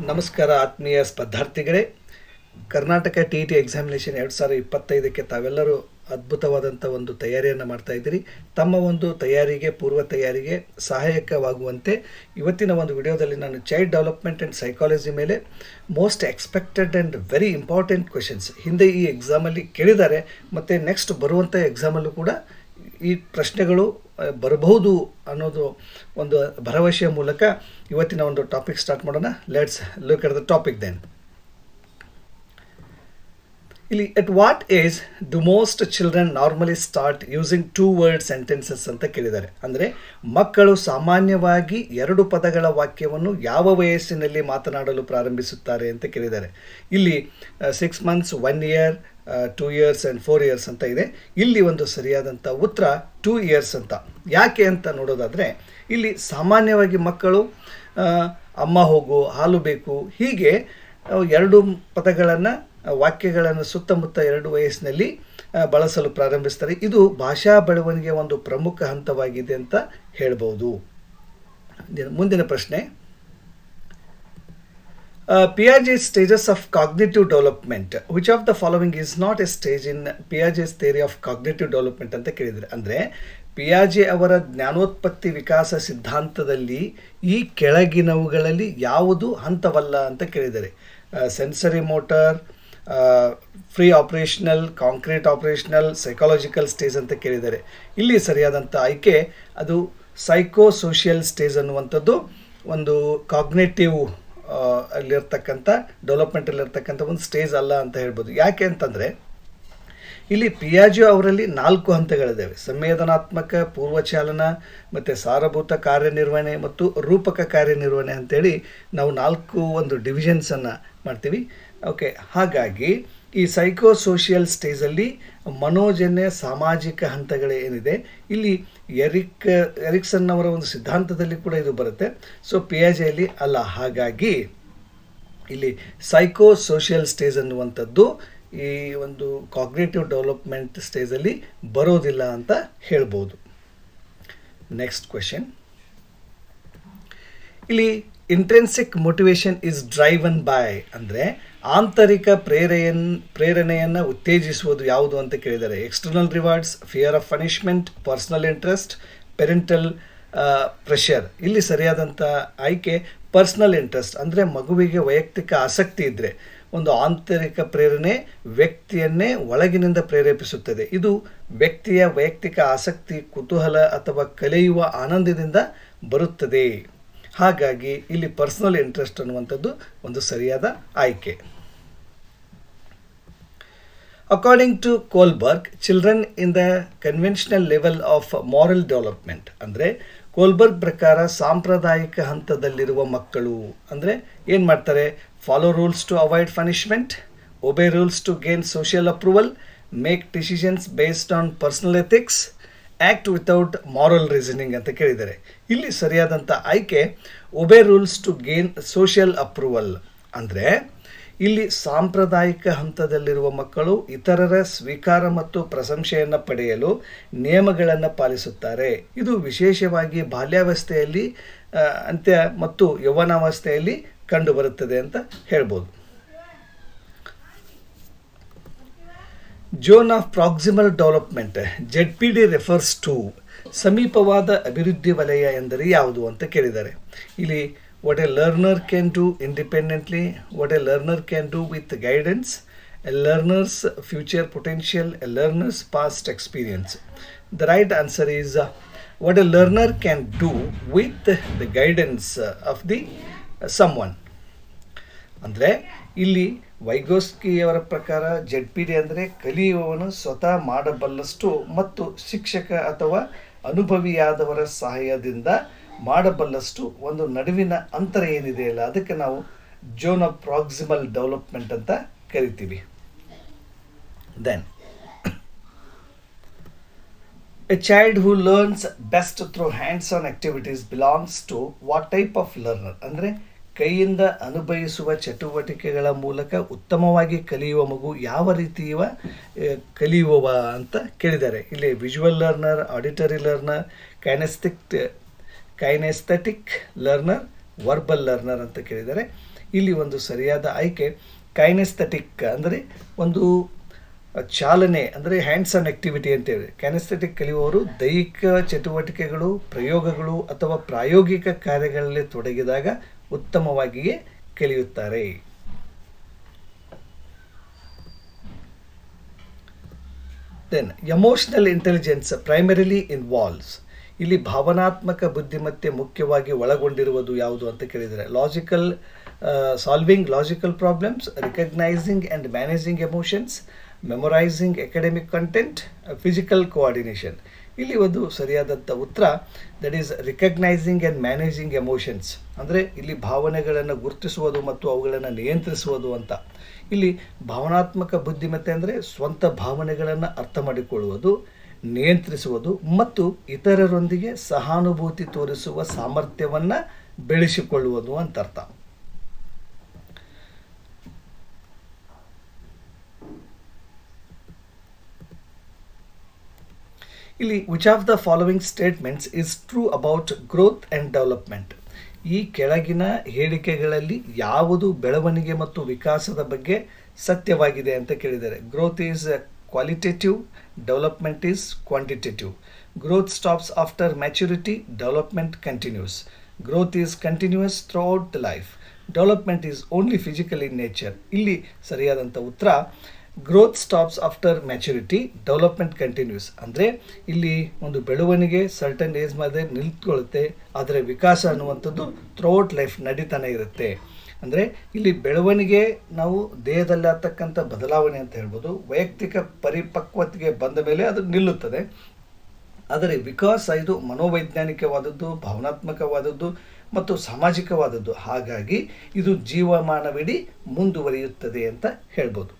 ನಮಸ್ಕಾರ ಆತ್ಮೀಯ ಸ್ಪರ್ಧಾರ್ಥಿಗಳೇ. Karnataka T examination 2025ಕ್ಕೆ ತಾವೆಲ್ಲರೂ ಅದ್ಭುತವಾದಂಥ ಒಂದು ತಯಾರಿಯನ್ನು ಮಾಡ್ತಾ ಇದ್ದೀರಿ. ತಮ್ಮ ಒಂದು ತಯಾರಿಗೆ, ಪೂರ್ವ ತಯಾರಿಗೆ ಸಹಾಯಕವಾಗುವಂತೆ ಇವತ್ತಿನ ಒಂದು ವಿಡಿಯೋದಲ್ಲಿ ನಾನು ಚೈಲ್ಡ್ ಡೆವಲಪ್ಮೆಂಟ್ ಆ್ಯಂಡ್ ಸೈಕಾಲಜಿ ಮೇಲೆ most expected and very important questions ಹಿಂದೆ ಈ ಎಕ್ಸಾಮಲ್ಲಿ ಕೇಳಿದ್ದಾರೆ ಮತ್ತು ನೆಕ್ಸ್ಟ್ ಬರುವಂಥ ಎಕ್ಸಾಮಲ್ಲೂ ಕೂಡ ಈ ಪ್ರಶ್ನೆಗಳು ಬರಬಹುದು ಅನ್ನೋದು ಒಂದು ಭರವಸೆಯ ಮೂಲಕ ಇವತ್ತಿನ ಒಂದು ಟಾಪಿಕ್ ಸ್ಟಾರ್ಟ್ ಮಾಡೋಣ. Let's look at the topic then. ಇಲ್ಲಿ at what age do most children normally start using 2 word sentences ಅಂತ ಕೇಳಿದ್ದಾರೆ. ಅಂದರೆ ಮಕ್ಕಳು ಸಾಮಾನ್ಯವಾಗಿ 2 ಪದಗಳ ವಾಕ್ಯವನ್ನು ಯಾವ ವಯಸ್ಸಿನಲ್ಲಿ ಮಾತನಾಡಲು ಪ್ರಾರಂಭಿಸುತ್ತಾರೆ ಅಂತ ಕೇಳಿದ್ದಾರೆ. ಇಲ್ಲಿ 6 months, 1 year, 2 years and 4 years ಅಂತ ಇದೆ. ಇಲ್ಲಿ ಒಂದು ಸರಿಯಾದಂಥ ಉತ್ತರ 2 years ಅಂತ. ಯಾಕೆ ಅಂತ ನೋಡೋದಾದರೆ ಇಲ್ಲಿ ಸಾಮಾನ್ಯವಾಗಿ ಮಕ್ಕಳು ಅಮ್ಮ ಹೋಗು, ಹಾಲು ಬೇಕು, ಹೀಗೆ 2 ಪದಗಳನ್ನು, ವಾಕ್ಯಗಳನ್ನು ಸುತ್ತಮುತ್ತ 2 ವಯಸ್ಸಿನಲ್ಲಿ ಬಳಸಲು ಪ್ರಾರಂಭಿಸ್ತಾರೆ. ಇದು ಭಾಷಾ ಬೆಳವಣಿಗೆಯ ಒಂದು ಪ್ರಮುಖ ಹಂತವಾಗಿದೆ ಅಂತ ಹೇಳ್ಬೋದು. ಮುಂದಿನ ಪ್ರಶ್ನೆ, Piaget's stages of cognitive development. Which of the following is not a stage in Piaget's theory of cognitive development ಅಂತ ಕೇಳಿದರೆ, ಅಂದರೆ ಪಿಯಾಜೆ ಅವರ ಜ್ಞಾನೋತ್ಪತ್ತಿ ವಿಕಾಸ ಸಿದ್ಧಾಂತದಲ್ಲಿ ಈ ಕೆಳಗಿನವುಗಳಲ್ಲಿ ಯಾವುದು ಹಂತವಲ್ಲ ಅಂತ ಕೇಳಿದರೆ. Sensory motor, free operational, concrete operational, psychological stage ಅಂತ ಕೇಳಿದ್ದಾರೆ. ಇಲ್ಲಿ ಸರಿಯಾದಂಥ ಆಯ್ಕೆ ಅದು ಸೈಕೋ ಸೋಷಿಯಲ್ ಸ್ಟೇಜ್ ಅನ್ನುವಂಥದ್ದು ಒಂದು ಕಾಗ್ನೇಟಿವ್ ಅಲ್ಲಿರ್ತಕ್ಕಂಥ ಡೆವಲಪ್ಮೆಂಟಲ್ಲಿರ್ತಕ್ಕಂಥ ಒಂದು ಸ್ಟೇಜ್ ಅಲ್ಲ ಅಂತ ಹೇಳ್ಬೋದು. ಯಾಕೆ ಅಂತಂದರೆ ಇಲ್ಲಿ ಪಿಯಾಜೆ ಅವರಲ್ಲಿ 4 ಹಂತಗಳಿದ್ದಾವೆ. ಸಂವೇದನಾತ್ಮಕ, ಪೂರ್ವಚಾಲನ, ಮತ್ತು ಸಾರಭೂತ ಕಾರ್ಯನಿರ್ವಹಣೆ ಮತ್ತು ರೂಪಕ ಕಾರ್ಯನಿರ್ವಹಣೆ ಅಂತೇಳಿ ನಾವು 4 ಒಂದು ಡಿವಿಷನ್ಸನ್ನು ಮಾಡ್ತೀವಿ. ಓಕೆ, ಹಾಗಾಗಿ ಈ ಸೈಕೋ ಸೋಷಿಯಲ್ ಸ್ಟೇಜಲ್ಲಿ ಮನೋಜನ್ಯ ಸಾಮಾಜಿಕ ಹಂತಗಳೇ ಏನಿದೆ, ಇಲ್ಲಿ ಎರಿಕ್ಸನ್ ಅವರ ಒಂದು ಸಿದ್ಧಾಂತದಲ್ಲಿ ಕೂಡ ಇದು ಬರುತ್ತೆ. ಸೊ ಪಿಯಾಜೆಯಲ್ಲಿ ಅಲ್ಲ, ಹಾಗಾಗಿ ಇಲ್ಲಿ ಸೈಕೋ ಸೋಷಿಯಲ್ ಸ್ಟೇಜ್ ಅನ್ನುವಂಥದ್ದು ಈ ಒಂದು ಕಾಗ್ನೇಟಿವ್ ಡೆವಲಪ್ಮೆಂಟ್ ಸ್ಟೇಜಲ್ಲಿ ಬರೋದಿಲ್ಲ ಅಂತ ಹೇಳ್ಬೋದು. ನೆಕ್ಸ್ಟ್ ಕ್ವೆಶನ್, ಇಲ್ಲಿ intrinsic motivation is driven by, ಅಂದರೆ ಆಂತರಿಕ ಪ್ರೇರಣೆಯನ್ನು ಉತ್ತೇಜಿಸುವುದು ಯಾವುದು ಅಂತ ಕೇಳಿದ್ದಾರೆ. External rewards, fear of punishment, personal interest, parental pressure. ಇಲ್ಲಿ ಸರಿಯಾದಂಥ ಆಯ್ಕೆ ಪರ್ಸನಲ್ ಇಂಟ್ರೆಸ್ಟ್. ಅಂದರೆ ಮಗುವಿಗೆ ವೈಯಕ್ತಿಕ ಆಸಕ್ತಿ ಇದ್ದರೆ ಒಂದು ಆಂತರಿಕ ಪ್ರೇರಣೆ ವ್ಯಕ್ತಿಯನ್ನೇ ಒಳಗಿನಿಂದ ಪ್ರೇರೇಪಿಸುತ್ತದೆ. ಇದು ವ್ಯಕ್ತಿಯ ವೈಯಕ್ತಿಕ ಆಸಕ್ತಿ, ಕುತೂಹಲ ಅಥವಾ ಕಲಿಯುವ ಆನಂದದಿಂದ ಬರುತ್ತದೆ. ಹಾಗಾಗಿ ಇಲ್ಲಿ ಪರ್ಸನಲ್ ಇಂಟ್ರೆಸ್ಟ್ ಅನ್ನುವಂಥದ್ದು ಒಂದು ಸರಿಯಾದ ಆಯ್ಕೆ. According to Kohlberg, children in the conventional level of moral development, ಅಂದರೆ ಕೋಲ್ಬರ್ಗ್ ಪ್ರಕಾರ ಸಾಂಪ್ರದಾಯಿಕ ಹಂತದಲ್ಲಿರುವ ಮಕ್ಕಳು ಅಂದರೆ ಏನು ಮಾಡ್ತಾರೆ? Follow rules to avoid punishment, obey rules to gain social approval, make decisions based on personal ethics, act without moral reasoning ಅಂತ ಕೇಳಿದ್ದಾರೆ. ಇಲ್ಲಿ ಸರಿಯಾದಂಥ ಆಯ್ಕೆ obey rules to gain social approval. ಅಂದರೆ ಇಲ್ಲಿ ಸಾಂಪ್ರದಾಯಿಕ ಹಂತದಲ್ಲಿರುವ ಮಕ್ಕಳು ಇತರರ ಸ್ವೀಕಾರ ಮತ್ತು ಪ್ರಶಂಸೆಯನ್ನು ಪಡೆಯಲು ನಿಯಮಗಳನ್ನು ಪಾಲಿಸುತ್ತಾರೆ. ಇದು ವಿಶೇಷವಾಗಿ ಬಾಲ್ಯಾವಸ್ಥೆಯಲ್ಲಿ, ಅಂತ್ಯ ಮತ್ತು ಯೌವನಾವಸ್ಥೆಯಲ್ಲಿ ಕಂಡುಬರುತ್ತದೆ ಅಂತ ಹೇಳ್ಬೋದು. Zone of proximal development, ZPD refers to, ಸಮೀಪವಾದ ಅಭಿವೃದ್ಧಿ ವಲಯ ಎಂದರೆ ಯಾವುದು ಅಂತ ಕೇಳಿದ್ದಾರೆ. ಇಲ್ಲಿ what a learner can do independently, what a learner can do with guidance, a learner's future potential, a learner's past experience. The right answer is what a learner can do with the guidance of the someone. ಅಂದರೆ ಇಲ್ಲಿ ವೈಗೋಸ್ಕಿಯವರ ಪ್ರಕಾರ ZPD ಅಂದರೆ ಕಲಿಯುವವನು ಸ್ವತಃ ಮಾಡಬಲ್ಲಷ್ಟು ಮತ್ತು ಶಿಕ್ಷಕ ಅಥವಾ ಅನುಭವಿಯಾದವರ ಸಹಾಯದಿಂದ ಮಾಡಬಲ್ಲಷ್ಟು ಒಂದು ನಡುವಿನ ಅಂತರ ಏನಿದೆಯಲ್ಲ, ಅದಕ್ಕೆ ನಾವು ಝೋನ್ ಆಫ್ ಪ್ರಾಕ್ಸಿಮಲ್ ಡೆವಲಪ್ಮೆಂಟ್ ಅಂತ ಕರಿತೀವಿ. Then a child who learns best through hands on activities belongs to what type of learner, ಅಂದರೆ ಕೈಯಿಂದ ಅನುಭವಿಸುವ ಚಟುವಟಿಕೆಗಳ ಮೂಲಕ ಉತ್ತಮವಾಗಿ ಕಲಿಯುವ ಮಗು ಯಾವ ರೀತಿಯ ಕಲಿಯುವವ ಅಂತ ಕೇಳಿದ್ದಾರೆ. ಇಲ್ಲಿ visual learner, auditory learner, kinaesthetic learner, verbal learner ಅಂತ ಕೇಳಿದ್ದಾರೆ. ಇಲ್ಲಿ ಒಂದು ಸರಿಯಾದ ಆಯ್ಕೆ ಕೈನೆಸ್ಥೆಟಿಕ್, ಅಂದರೆ ಒಂದು ಚಾಲನೆ, ಅಂದರೆ ಹ್ಯಾಂಡ್ಸ್ ಆನ್ ಆಕ್ಟಿವಿಟಿ ಅಂತೇಳಿ. ಕೈನೆಸ್ಥೆಟಿಕ್ ಕಲಿಯುವವರು ದೈಹಿಕ ಚಟುವಟಿಕೆಗಳು, ಪ್ರಯೋಗಗಳು ಅಥವಾ ಪ್ರಾಯೋಗಿಕ ಕಾರ್ಯಗಳಲ್ಲಿ ತೊಡಗಿದಾಗ ಉತ್ತಮವಾಗಿಯೇ ಕಲಿಯುತ್ತಾರೆ. Then emotional intelligence primarily involves. ಇಲ್ಲಿ ಭಾವನಾತ್ಮಕ ಬುದ್ಧಿಮತ್ತೆ ಮುಖ್ಯವಾಗಿ ಒಳಗೊಂಡಿರುವುದು ಯಾವುದು ಅಂತ ಕೇಳಿದರೆ logical solving logical problems, recognising and managing emotions, memorising academic content, physical coordination. ಇಲ್ಲಿ ಒಂದು ಸರಿಯಾದಂಥ ಉತ್ತರ that is recognising and managing emotions, ಅಂದರೆ ಇಲ್ಲಿ ಭಾವನೆಗಳನ್ನು ಗುರುತಿಸುವುದು ಮತ್ತು ಅವುಗಳನ್ನು ನಿಯಂತ್ರಿಸುವುದು ಅಂತ. ಇಲ್ಲಿ ಭಾವನಾತ್ಮಕ ಬುದ್ಧಿಮತ್ತೆ ಅಂದರೆ ಸ್ವಂತ ಭಾವನೆಗಳನ್ನು ಅರ್ಥ ಮಾಡಿಕೊಳ್ಳುವುದು, ನಿಯಂತ್ರಿಸುವುದು ಮತ್ತು ಇತರರೊಂದಿಗೆ ಸಹಾನುಭೂತಿ ತೋರಿಸುವ ಸಾಮರ್ಥ್ಯವನ್ನು ಬೆಳೆಸಿಕೊಳ್ಳುವುದು ಅಂತ ಅರ್ಥ. ಇಲ್ಲಿ which of the following statements is true about growth and development. ಈ ಕೆಳಗಿನ ಹೇಳಿಕೆಗಳಲ್ಲಿ ಯಾವುದು ಬೆಳವಣಿಗೆ ಮತ್ತು ವಿಕಾಸದ ಬಗ್ಗೆ ಸತ್ಯವಾಗಿದೆ ಅಂತ ಕೇಳಿದ್ದಾರೆ. Growth is qualitative, development is quantitative. Growth stops after maturity, development continues. Growth is continues throughout the life, development is only physical in nature. ಇಲ್ಲಿ ಸರಿಯಾದಂಥ ಉತ್ತರ growth stops after maturity, development continues. ಅಂದರೆ ಇಲ್ಲಿ ಒಂದು ಬೆಳವಣಿಗೆ ಸರ್ಟನ್ ಏಜ್ ಮೇಲೆ ನಿಂತ್ಕೊಳ್ಳುತ್ತೆ, ಆದರೆ ವಿಕಾಸ ಅನ್ನುವಂಥದ್ದು ಥ್ರೂಔಟ್ ಲೈಫ್ ನಡೀತಾನೆ ಇರುತ್ತೆ. ಅಂದರೆ ಇಲ್ಲಿ ಬೆಳವಣಿಗೆ ನಾವು ದೇಹದಲ್ಲಿ ಆಗ್ತಕ್ಕಂಥ ಬದಲಾವಣೆ ಅಂತ ಹೇಳ್ಬೋದು, ವೈಯಕ್ತಿಕ ಪರಿಪಕ್ವತೆಗೆ ಬಂದ ಮೇಲೆ ಅದು ನಿಲ್ಲುತ್ತದೆ. ಆದರೆ ವಿಕಾಸ ಇದು ಮನೋವೈಜ್ಞಾನಿಕವಾದದ್ದು, ಭಾವನಾತ್ಮಕವಾದದ್ದು ಮತ್ತು ಸಾಮಾಜಿಕವಾದದ್ದು. ಹಾಗಾಗಿ ಇದು ಜೀವಮಾನವಿಡೀ ಮುಂದುವರಿಯುತ್ತದೆ ಅಂತ ಹೇಳ್ಬೋದು.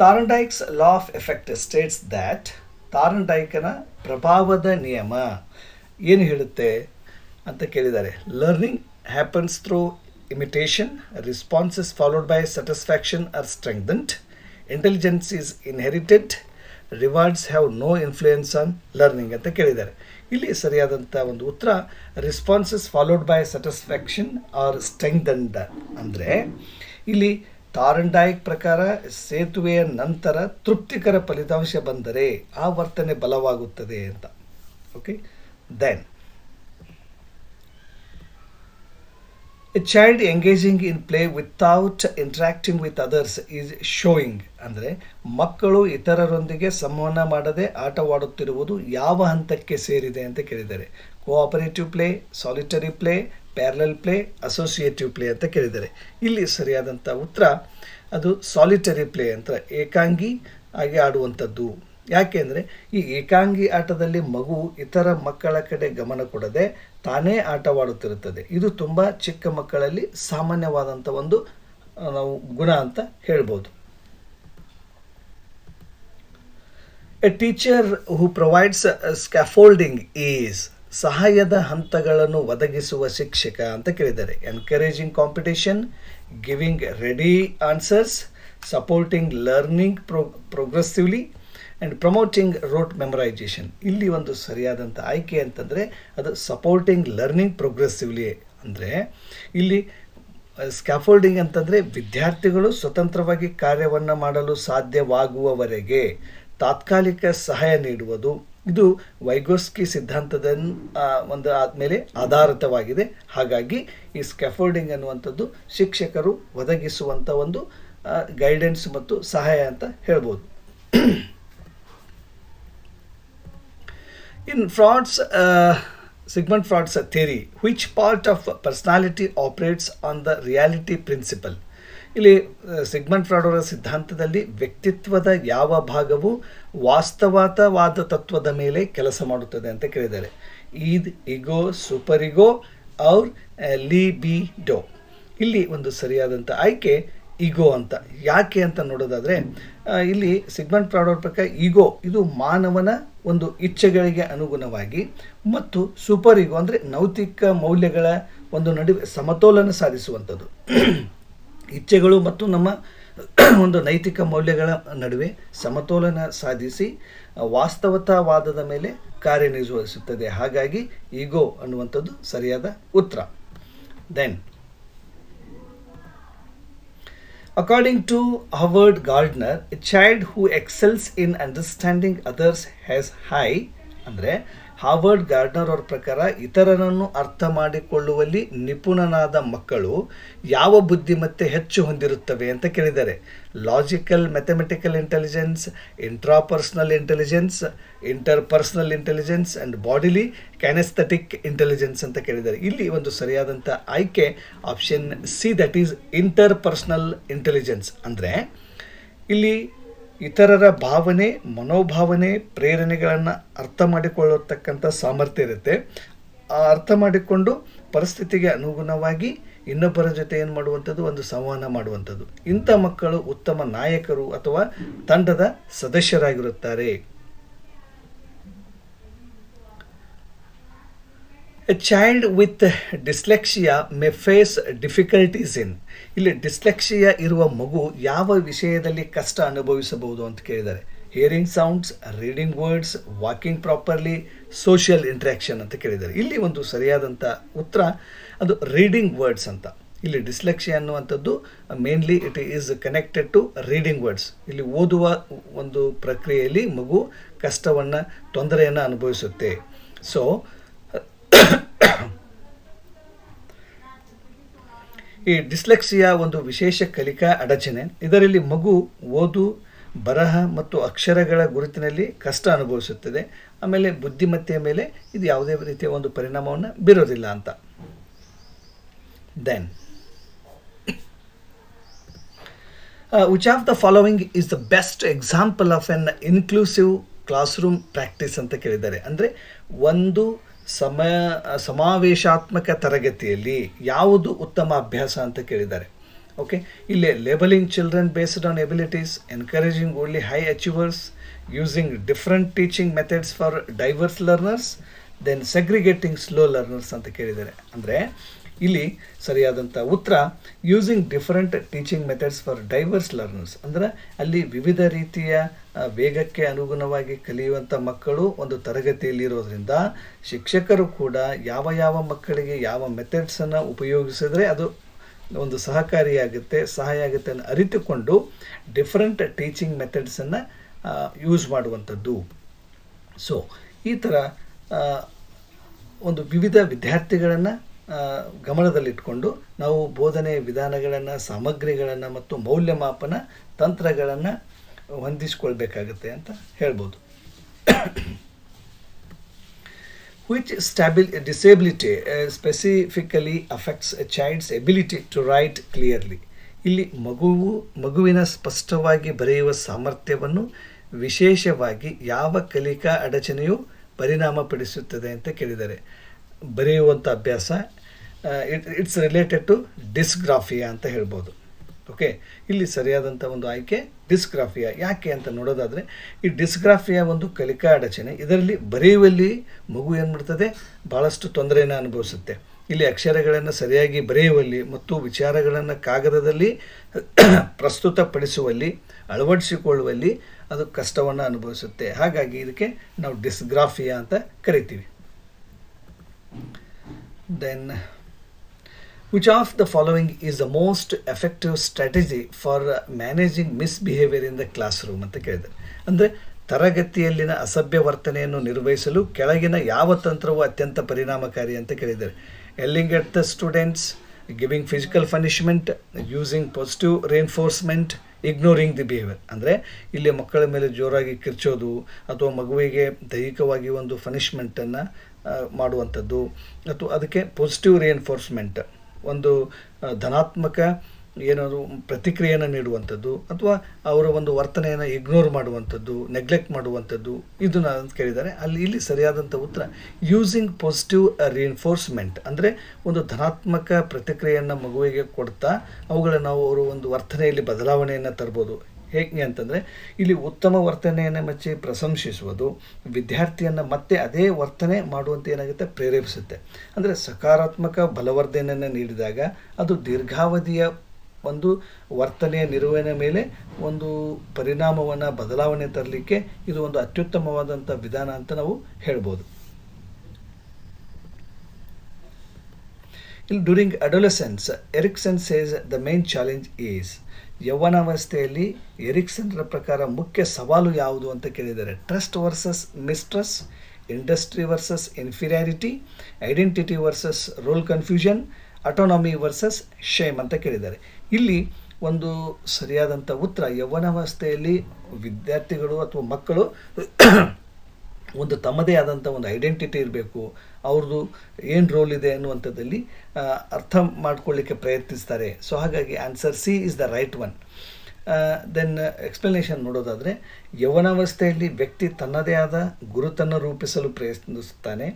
Thorndike's law of effect states that. ಥಾರ್ನ್ಡೈಕನ ಪ್ರಭಾವದ ನಿಯಮ ಏನು ಹೇಳುತ್ತೆ ಅಂತ ಕೇಳಿದ್ದಾರೆ. Learning happens through imitation, responses followed by satisfaction are strengthened, intelligence is inherited, rewards have no influence on learning ಅಂತ ಕೇಳಿದ್ದಾರೆ. ಇಲ್ಲಿ ಸರಿಯಾದಂಥ ಒಂದು ಉತ್ತರ responses followed by satisfaction are strengthened. ಅಂದರೆ ಇಲ್ಲಿ ಥಾರ್ನ್ಡೈಕ್ ಪ್ರಕಾರ ಸೇತುವೆಯ ನಂತರ ತೃಪ್ತಿಕರ ಫಲಿತಾಂಶ ಬಂದರೆ ಆ ವರ್ತನೆ ಬಲವಾಗುತ್ತದೆ ಅಂತ. Okay, then a child engaging in play without interacting with others is showing. ಅಂದರೆ ಮಕ್ಕಳು ಇತರರೊಂದಿಗೆ ಸಂವಹನ ಮಾಡದೆ ಆಟವಾಡುತ್ತಿರುವುದು ಯಾವ ಹಂತಕ್ಕೆ ಸೇರಿದೆ ಅಂತ ಕೇಳಿದ್ದಾರೆ. Cooperative play, solitary play, parallel play, associative play ಅಂತ ಕೇಳಿದ್ದಾರೆ. ಇಲ್ಲಿ ಸರಿಯಾದಂಥ ಉತ್ತರ ಅದು ಸಾಲಿಟರಿ ಪ್ಲೇ ಅಂತ, ಏಕಾಂಗಿ ಆಗಿ ಆಡುವಂಥದ್ದು. ಯಾಕೆ ಅಂದರೆ ಈ ಏಕಾಂಗಿ ಆಟದಲ್ಲಿ ಮಗು ಇತರ ಮಕ್ಕಳ ಕಡೆ ಗಮನ ಕೊಡದೆ ತಾನೇ ಆಟವಾಡುತ್ತಿರುತ್ತದೆ. ಇದು ತುಂಬ ಚಿಕ್ಕ ಮಕ್ಕಳಲ್ಲಿ ಸಾಮಾನ್ಯವಾದಂಥ ಒಂದು ನಾವು ಗುಣ ಅಂತ ಹೇಳ್ಬೋದು. A teacher who provides scaffolding is. ಸಹಾಯದ ಹಂತಗಳನ್ನು ಒದಗಿಸುವ ಶಿಕ್ಷಕ ಅಂತ ಕೇಳಿದ್ದಾರೆ. Encouraging competition, giving ready answers, supporting learning progressively and promoting rote memorisation. ಇಲ್ಲಿ ಒಂದು ಸರಿಯಾದಂಥ ಆಯ್ಕೆ ಅಂತಂದರೆ ಅದು ಸಪೋರ್ಟಿಂಗ್ ಲರ್ನಿಂಗ್ ಪ್ರೋಗ್ರೆಸಿವ್ಲಿ. ಅಂದರೆ ಇಲ್ಲಿ ಸ್ಕ್ಯಾಫೋಲ್ಡಿಂಗ್ ಅಂತಂದರೆ ವಿದ್ಯಾರ್ಥಿಗಳು ಸ್ವತಂತ್ರವಾಗಿ ಕಾರ್ಯವನ್ನು ಮಾಡಲು ಸಾಧ್ಯವಾಗುವವರೆಗೆ ತಾತ್ಕಾಲಿಕ ಸಹಾಯ ನೀಡುವುದು. ಇದು ವೈಗೋಸ್ಕಿ ಸಿದ್ಧಾಂತದ ಒಂದು ಆದಮೇಲೆ ಆಧಾರಿತವಾಗಿದೆ. ಹಾಗಾಗಿ ಈ ಸ್ಕ್ಯಾಫೋಲ್ಡಿಂಗ್ ಅನ್ನುವಂಥದ್ದು ಶಿಕ್ಷಕರು ಒದಗಿಸುವಂಥ ಒಂದು ಗೈಡೆನ್ಸ್ ಮತ್ತು ಸಹಾಯ ಅಂತ ಹೇಳ್ಬೋದು. ಇನ್ frauds, Sigmund Freud's theory, which part of personality operates on the reality principle? ಇಲ್ಲಿ ಸಿಗ್ಮಂಡ್ ಫ್ರಾಯ್ಡ್ ಅವರ ಸಿದ್ಧಾಂತದಲ್ಲಿ ವ್ಯಕ್ತಿತ್ವದ ಯಾವ ಭಾಗವು ವಾಸ್ತವವಾದ ತತ್ವದ ಮೇಲೆ ಕೆಲಸ ಮಾಡುತ್ತದೆ ಅಂತ ಕೇಳಿದ್ದಾರೆ. ಈದ್, ಇಗೋ, ಸೂಪರ್ ಇಗೋ ಔರ್ ಲಿಬಿಡೋ. ಇಲ್ಲಿ ಒಂದು ಸರಿಯಾದಂಥ ಆಯ್ಕೆ ಈಗೋ ಅಂತ. ಯಾಕೆ ಅಂತ ನೋಡೋದಾದರೆ ಇಲ್ಲಿ ಸಿಗ್ಮಂಡ್ ಫ್ರಾಯ್ಡ್ ಅವ್ರ ಪ್ರಕಾರ ಈಗೋ ಇದು ಮಾನವನ ಒಂದು ಇಚ್ಛೆಗಳಿಗೆ ಅನುಗುಣವಾಗಿ ಮತ್ತು ಸೂಪರ್ ಈಗೋ ಅಂದರೆ ನೈತಿಕ ಮೌಲ್ಯಗಳ ಒಂದು ನಡುವೆ ಸಮತೋಲನ ಸಾಧಿಸುವಂಥದ್ದು. ಇಚ್ಛೆಗಳು ಮತ್ತು ನಮ್ಮ ಒಂದು ನೈತಿಕ ಮೌಲ್ಯಗಳ ನಡುವೆ ಸಮತೋಲನ ಸಾಧಿಸಿ ವಾಸ್ತವತಾವಾದದ ಮೇಲೆ ಕಾರ್ಯನಿರ್ವಹಿಸುತ್ತದೆ. ಹಾಗಾಗಿ ಈಗೋ ಅನ್ನುವಂಥದ್ದು ಸರಿಯಾದ ಉತ್ತರ. Then according to Howard Gardner, a child who excels in understanding others has high ಅಂದರೆ ಹಾವರ್ಡ್ ಗಾರ್ಡ್ನರ್ ಅವ್ರ ಪ್ರಕಾರ ಇತರರನ್ನು ಅರ್ಥ ಮಾಡಿಕೊಳ್ಳುವಲ್ಲಿ ನಿಪುಣನಾದ ಮಕ್ಕಳು ಯಾವ ಬುದ್ಧಿಮತ್ತೆ ಹೆಚ್ಚು ಹೊಂದಿರುತ್ತವೆ ಅಂತ ಕೇಳಿದ್ದಾರೆ. Logical mathematical intelligence, intrapersonal intelligence, interpersonal intelligence and bodily kinesthetic intelligence ಅಂತ ಕೇಳಿದ್ದಾರೆ. ಇಲ್ಲಿ ಒಂದು ಸರಿಯಾದಂಥ ಆಯ್ಕೆ option C, that is interpersonal intelligence. ಅಂದರೆ ಇಲ್ಲಿ ಇತರರ ಭಾವನೆ, ಮನೋಭಾವನೆ, ಪ್ರೇರಣೆಗಳನ್ನು ಅರ್ಥ ಮಾಡಿಕೊಳ್ಳತಕ್ಕಂಥ ಸಾಮರ್ಥ್ಯ ಇರುತ್ತೆ. ಆ ಅರ್ಥ ಮಾಡಿಕೊಂಡು ಪರಿಸ್ಥಿತಿಗೆ ಅನುಗುಣವಾಗಿ ಇನ್ನೊಬ್ಬರ ಜೊತೆ ಏನು ಮಾಡುವಂಥದ್ದು, ಒಂದು ಸಂವಹನ ಮಾಡುವಂಥದ್ದು. ಇಂಥ ಮಕ್ಕಳು ಉತ್ತಮ ನಾಯಕರು ಅಥವಾ ತಂಡದ ಸದಸ್ಯರಾಗಿರುತ್ತಾರೆ. A child with dyslexia may face difficulties in. ಇಲ್ಲಿ ಡಿಸ್ಲೆಕ್ಸಿಯಾ ಇರುವ ಮಗು ಯಾವ ವಿಷಯದಲ್ಲಿ ಕಷ್ಟ ಅನುಭವಿಸಬಹುದು ಅಂತ ಕೇಳಿದ್ದಾರೆ. Hearing sounds, reading words, walking properly, social interaction ಅಂತ ಕೇಳಿದ್ದಾರೆ. ಇಲ್ಲಿ ಒಂದು ಸರಿಯಾದಂಥ ಉತ್ತರ ಅದು ರೀಡಿಂಗ್ ವರ್ಡ್ಸ್ ಅಂತ. ಇಲ್ಲಿ ಡಿಸ್ಲೆಕ್ಸಿಯಾ ಅನ್ನುವಂಥದ್ದು mainly it is connected to reading words. ಇಲ್ಲಿ ಓದುವ ಒಂದು ಪ್ರಕ್ರಿಯೆಯಲ್ಲಿ ಮಗು ಕಷ್ಟವನ್ನು, ತೊಂದರೆಯನ್ನು ಅನುಭವಿಸುತ್ತೆ. ಸೊ ಈ ಡಿಸ್ಲೆಕ್ಸಿಯಾ ಒಂದು ವಿಶೇಷ ಕಲಿಕಾ ಅಡಚಣೆ. ಇದರಲ್ಲಿ ಮಗು ಓದು, ಬರಹ ಮತ್ತು ಅಕ್ಷರಗಳ ಗುರುತಿನಲ್ಲಿ ಕಷ್ಟ ಅನುಭವಿಸುತ್ತದೆ. ಆಮೇಲೆ ಬುದ್ಧಿಮತ್ತೆಯ ಮೇಲೆ ಇದು ಯಾವುದೇ ರೀತಿಯ ಒಂದು ಪರಿಣಾಮವನ್ನು ಬೀರೋದಿಲ್ಲ ಅಂತ. Then which of the following is the best example of an inclusive classroom practice ಅಂತ ಕೇಳಿದ್ದಾರೆ. ಅಂದರೆ ಒಂದು ಸಮಾವೇಶಾತ್ಮಕ ತರಗತಿಯಲ್ಲಿ ಯಾವುದು ಉತ್ತಮ ಅಭ್ಯಾಸ ಅಂತ ಕೇಳಿದ್ದಾರೆ. ಓಕೆ, ಇಲ್ಲಿ labelling children based on abilities, encouraging only high achievers, using different teaching methods for diverse learners, then segregating slow learners ಅಂತ ಕೇಳಿದ್ದಾರೆ. ಅಂದರೆ ಇಲ್ಲಿ ಸರಿಯಾದಂಥ ಉತ್ತರ using different teaching methods for diverse learners. ಅಂದರೆ ಅಲ್ಲಿ ವಿವಿಧ ರೀತಿಯ ವೇಗಕ್ಕೆ ಅನುಗುಣವಾಗಿ ಕಲಿಯುವಂಥ ಮಕ್ಕಳು ಒಂದು ತರಗತಿಯಲ್ಲಿರೋದ್ರಿಂದ ಶಿಕ್ಷಕರು ಕೂಡ ಯಾವ ಯಾವ ಮಕ್ಕಳಿಗೆ ಯಾವ ಮೆಥಡ್ಸನ್ನು ಉಪಯೋಗಿಸಿದ್ರೆ ಅದು ಒಂದು ಸಹಾಯ ಆಗುತ್ತೆ ಅನ್ನೋ ಅರಿತುಕೊಂಡು ಡಿಫರೆಂಟ್ ಟೀಚಿಂಗ್ ಮೆಥಡ್ಸನ್ನು ಯೂಸ್ ಮಾಡುವಂಥದ್ದು. ಸೊ ಈ ಥರ ಒಂದು ವಿವಿಧ ವಿದ್ಯಾರ್ಥಿಗಳನ್ನು ಗಮನದಲ್ಲಿಟ್ಕೊಂಡು ನಾವು ಬೋಧನೆ ವಿಧಾನಗಳನ್ನು, ಸಾಮಗ್ರಿಗಳನ್ನು ಮತ್ತು ಮೌಲ್ಯಮಾಪನ ತಂತ್ರಗಳನ್ನು ಹೊಂದಿಸ್ಕೊಳ್ಬೇಕಾಗುತ್ತೆ ಅಂತ ಹೇಳ್ಬೋದು. Which disability specifically affects a child's ability to write clearly? ಇಲ್ಲಿ ಮಗುವಿನ ಸ್ಪಷ್ಟವಾಗಿ ಬರೆಯುವ ಸಾಮರ್ಥ್ಯವನ್ನು ವಿಶೇಷವಾಗಿ ಯಾವ ಕಲಿಕಾ ಅಡಚಣೆಯು ಪರಿಣಾಮ ಪಡಿಸುತ್ತದೆ ಅಂತ ಕೇಳಿದ್ದಾರೆ. ಬರೆಯುವಂಥ ಅಭ್ಯಾಸ ಇಟ್ಸ್ ರಿಲೇಟೆಡ್ ಟು ಡಿಸ್ಗ್ರಾಫಿಯಾ ಅಂತ ಹೇಳ್ಬೋದು. ಓಕೆ, ಇಲ್ಲಿ ಸರಿಯಾದಂಥ ಒಂದು ಆಯ್ಕೆ ಡಿಸ್ಗ್ರಾಫಿಯಾ. ಯಾಕೆ ಅಂತ ನೋಡೋದಾದರೆ ಈ ಡಿಸ್ಗ್ರಾಫಿಯಾ ಒಂದು ಕಲಿಕಾ ಅಡಚಣೆ. ಇದರಲ್ಲಿ ಬರೆಯುವಲ್ಲಿ ಮಗು ಏನು ಮಾಡ್ತದೆ, ಭಾಳಷ್ಟು ತೊಂದರೆಯನ್ನು ಅನುಭವಿಸುತ್ತೆ. ಇಲ್ಲಿ ಅಕ್ಷರಗಳನ್ನು ಸರಿಯಾಗಿ ಬರೆಯುವಲ್ಲಿ ಮತ್ತು ವಿಚಾರಗಳನ್ನು ಕಾಗದದಲ್ಲಿ ಪ್ರಸ್ತುತಪಡಿಸುವಲ್ಲಿ, ಅಳವಡಿಸಿಕೊಳ್ಳುವಲ್ಲಿ ಅದು ಕಷ್ಟವನ್ನು ಅನುಭವಿಸುತ್ತೆ. ಹಾಗಾಗಿ ಇದಕ್ಕೆ ನಾವು ಡಿಸ್ಗ್ರಾಫಿಯಾ ಅಂತ ಕರಿತೀವಿ. Then which of the following is the most effective strategy for managing misbehavior in the classroom ಅಂತ ಕೇಳಿದ್ದಾರೆ. ಅಂದರೆ ತರಗತಿಯಲ್ಲಿನ ಅಸಭ್ಯ ವರ್ತನೆಯನ್ನು ನಿರ್ವಹಿಸಲು ಕೆಳಗಿನ ಯಾವ ತಂತ್ರವು ಅತ್ಯಂತ ಪರಿಣಾಮಕಾರಿ ಅಂತ ಕೇಳಿದ್ದಾರೆ. yelling at the students, giving physical punishment, using positive reinforcement, ignoring the behaviour. ಅಂದರೆ ಇಲ್ಲಿ ಮಕ್ಕಳ ಮೇಲೆ ಜೋರಾಗಿ ಕಿರ್ಚೋದು ಅಥವಾ ಮಗುವಿಗೆ ದೈಹಿಕವಾಗಿ ಒಂದು ಪನಿಷ್ಮೆಂಟನ್ನು ಮಾಡುವಂಥದ್ದು, ಅಥವಾ ಅದಕ್ಕೆ ಪಾಸಿಟಿವ್ ರಿಎನ್ಫೋರ್ಸ್ಮೆಂಟ್, ಒಂದು ಧನಾತ್ಮಕ ಏನಾದರೂ ಪ್ರತಿಕ್ರಿಯೆಯನ್ನು ನೀಡುವಂಥದ್ದು, ಅಥವಾ ಅವರ ಒಂದು ವರ್ತನೆಯನ್ನು ಇಗ್ನೋರ್ ಮಾಡುವಂಥದ್ದು, ನೆಗ್ಲೆಕ್ಟ್ ಮಾಡುವಂಥದ್ದು, ಇದನ್ನು ಅಂತ ಕೇಳಿದ್ದಾರೆ. ಇಲ್ಲಿ ಸರಿಯಾದಂಥ ಉತ್ತರ ಯೂಸಿಂಗ್ ಪಾಸಿಟಿವ್ ರಿಎನ್ಫೋರ್ಸ್ಮೆಂಟ್. ಅಂದರೆ ಒಂದು ಧನಾತ್ಮಕ ಪ್ರತಿಕ್ರಿಯೆಯನ್ನು ಮಗುವಿಗೆ ಕೊಡ್ತಾ ಅವುಗಳನ್ನು ನಾವು ಅವರು ಒಂದು ವರ್ತನೆಯಲ್ಲಿ ಬದಲಾವಣೆಯನ್ನು ತರ್ಬೋದು. ಹೇಗೆ ಅಂತಂದರೆ ಇಲ್ಲಿ ಉತ್ತಮ ವರ್ತನೆಯನ್ನು ಮೆಚ್ಚಿ ಪ್ರಶಂಸಿಸುವುದು ವಿದ್ಯಾರ್ಥಿಯನ್ನು ಮತ್ತೆ ಅದೇ ವರ್ತನೆ ಮಾಡುವಂತೆ ಏನಾಗುತ್ತೆ, ಪ್ರೇರೇಪಿಸುತ್ತೆ. ಅಂದರೆ ಸಕಾರಾತ್ಮಕ ಬಲವರ್ಧನೆಯನ್ನು ನೀಡಿದಾಗ ಅದು ದೀರ್ಘಾವಧಿಯ ಒಂದು ವರ್ತನೆಯ ನಿರ್ವಹಣೆ ಮೇಲೆ ಒಂದು ಪರಿಣಾಮವನ್ನು ಬದಲಾವಣೆ ತರಲಿಕ್ಕೆ ಇದು ಒಂದು ಅತ್ಯುತ್ತಮವಾದಂಥ ವಿಧಾನ ಅಂತ ನಾವು ಹೇಳ್ಬೋದು. During adolescence Erikson says the main challenge is, ಯೌವನಾವಸ್ಥೆಯಲ್ಲಿ ಎರಿಕ್ಸನ್ರ ಪ್ರಕಾರ ಮುಖ್ಯ ಸವಾಲು ಯಾವುದು ಅಂತ ಕೇಳಿದ್ದಾರೆ. Trust versus mistrust, industry versus inferiority, identity versus role confusion, autonomy versus shame ಅಂತ ಕೇಳಿದ್ದಾರೆ. ಇಲ್ಲಿ ಒಂದು ಸರಿಯಾದಂಥ ಉತ್ತರ, ಯೌವನಾವಸ್ಥೆಯಲ್ಲಿ ವಿದ್ಯಾರ್ಥಿಗಳು ಅಥವಾ ಮಕ್ಕಳು ಒಂದು ತಮ್ಮದೇ ಆದಂಥ ಒಂದು ಐಡೆಂಟಿಟಿ ಇರಬೇಕು, ಅವ್ರದ್ದು ಏನು ರೋಲ್ ಇದೆ ಅನ್ನುವಂಥದ್ದಲ್ಲಿ ಅರ್ಥ ಮಾಡ್ಕೊಳ್ಳಿಕ್ಕೆ ಪ್ರಯತ್ನಿಸ್ತಾರೆ. ಸೊ ಹಾಗಾಗಿ answer C is the right one. Then explanation ನೋಡೋದಾದರೆ, ಯೌವನಾವಸ್ಥೆಯಲ್ಲಿ ವ್ಯಕ್ತಿ ತನ್ನದೇ ಆದ ಗುರುತನ್ನು ರೂಪಿಸಲು ಪ್ರಯತ್ನಿಸುತ್ತಾನೆ.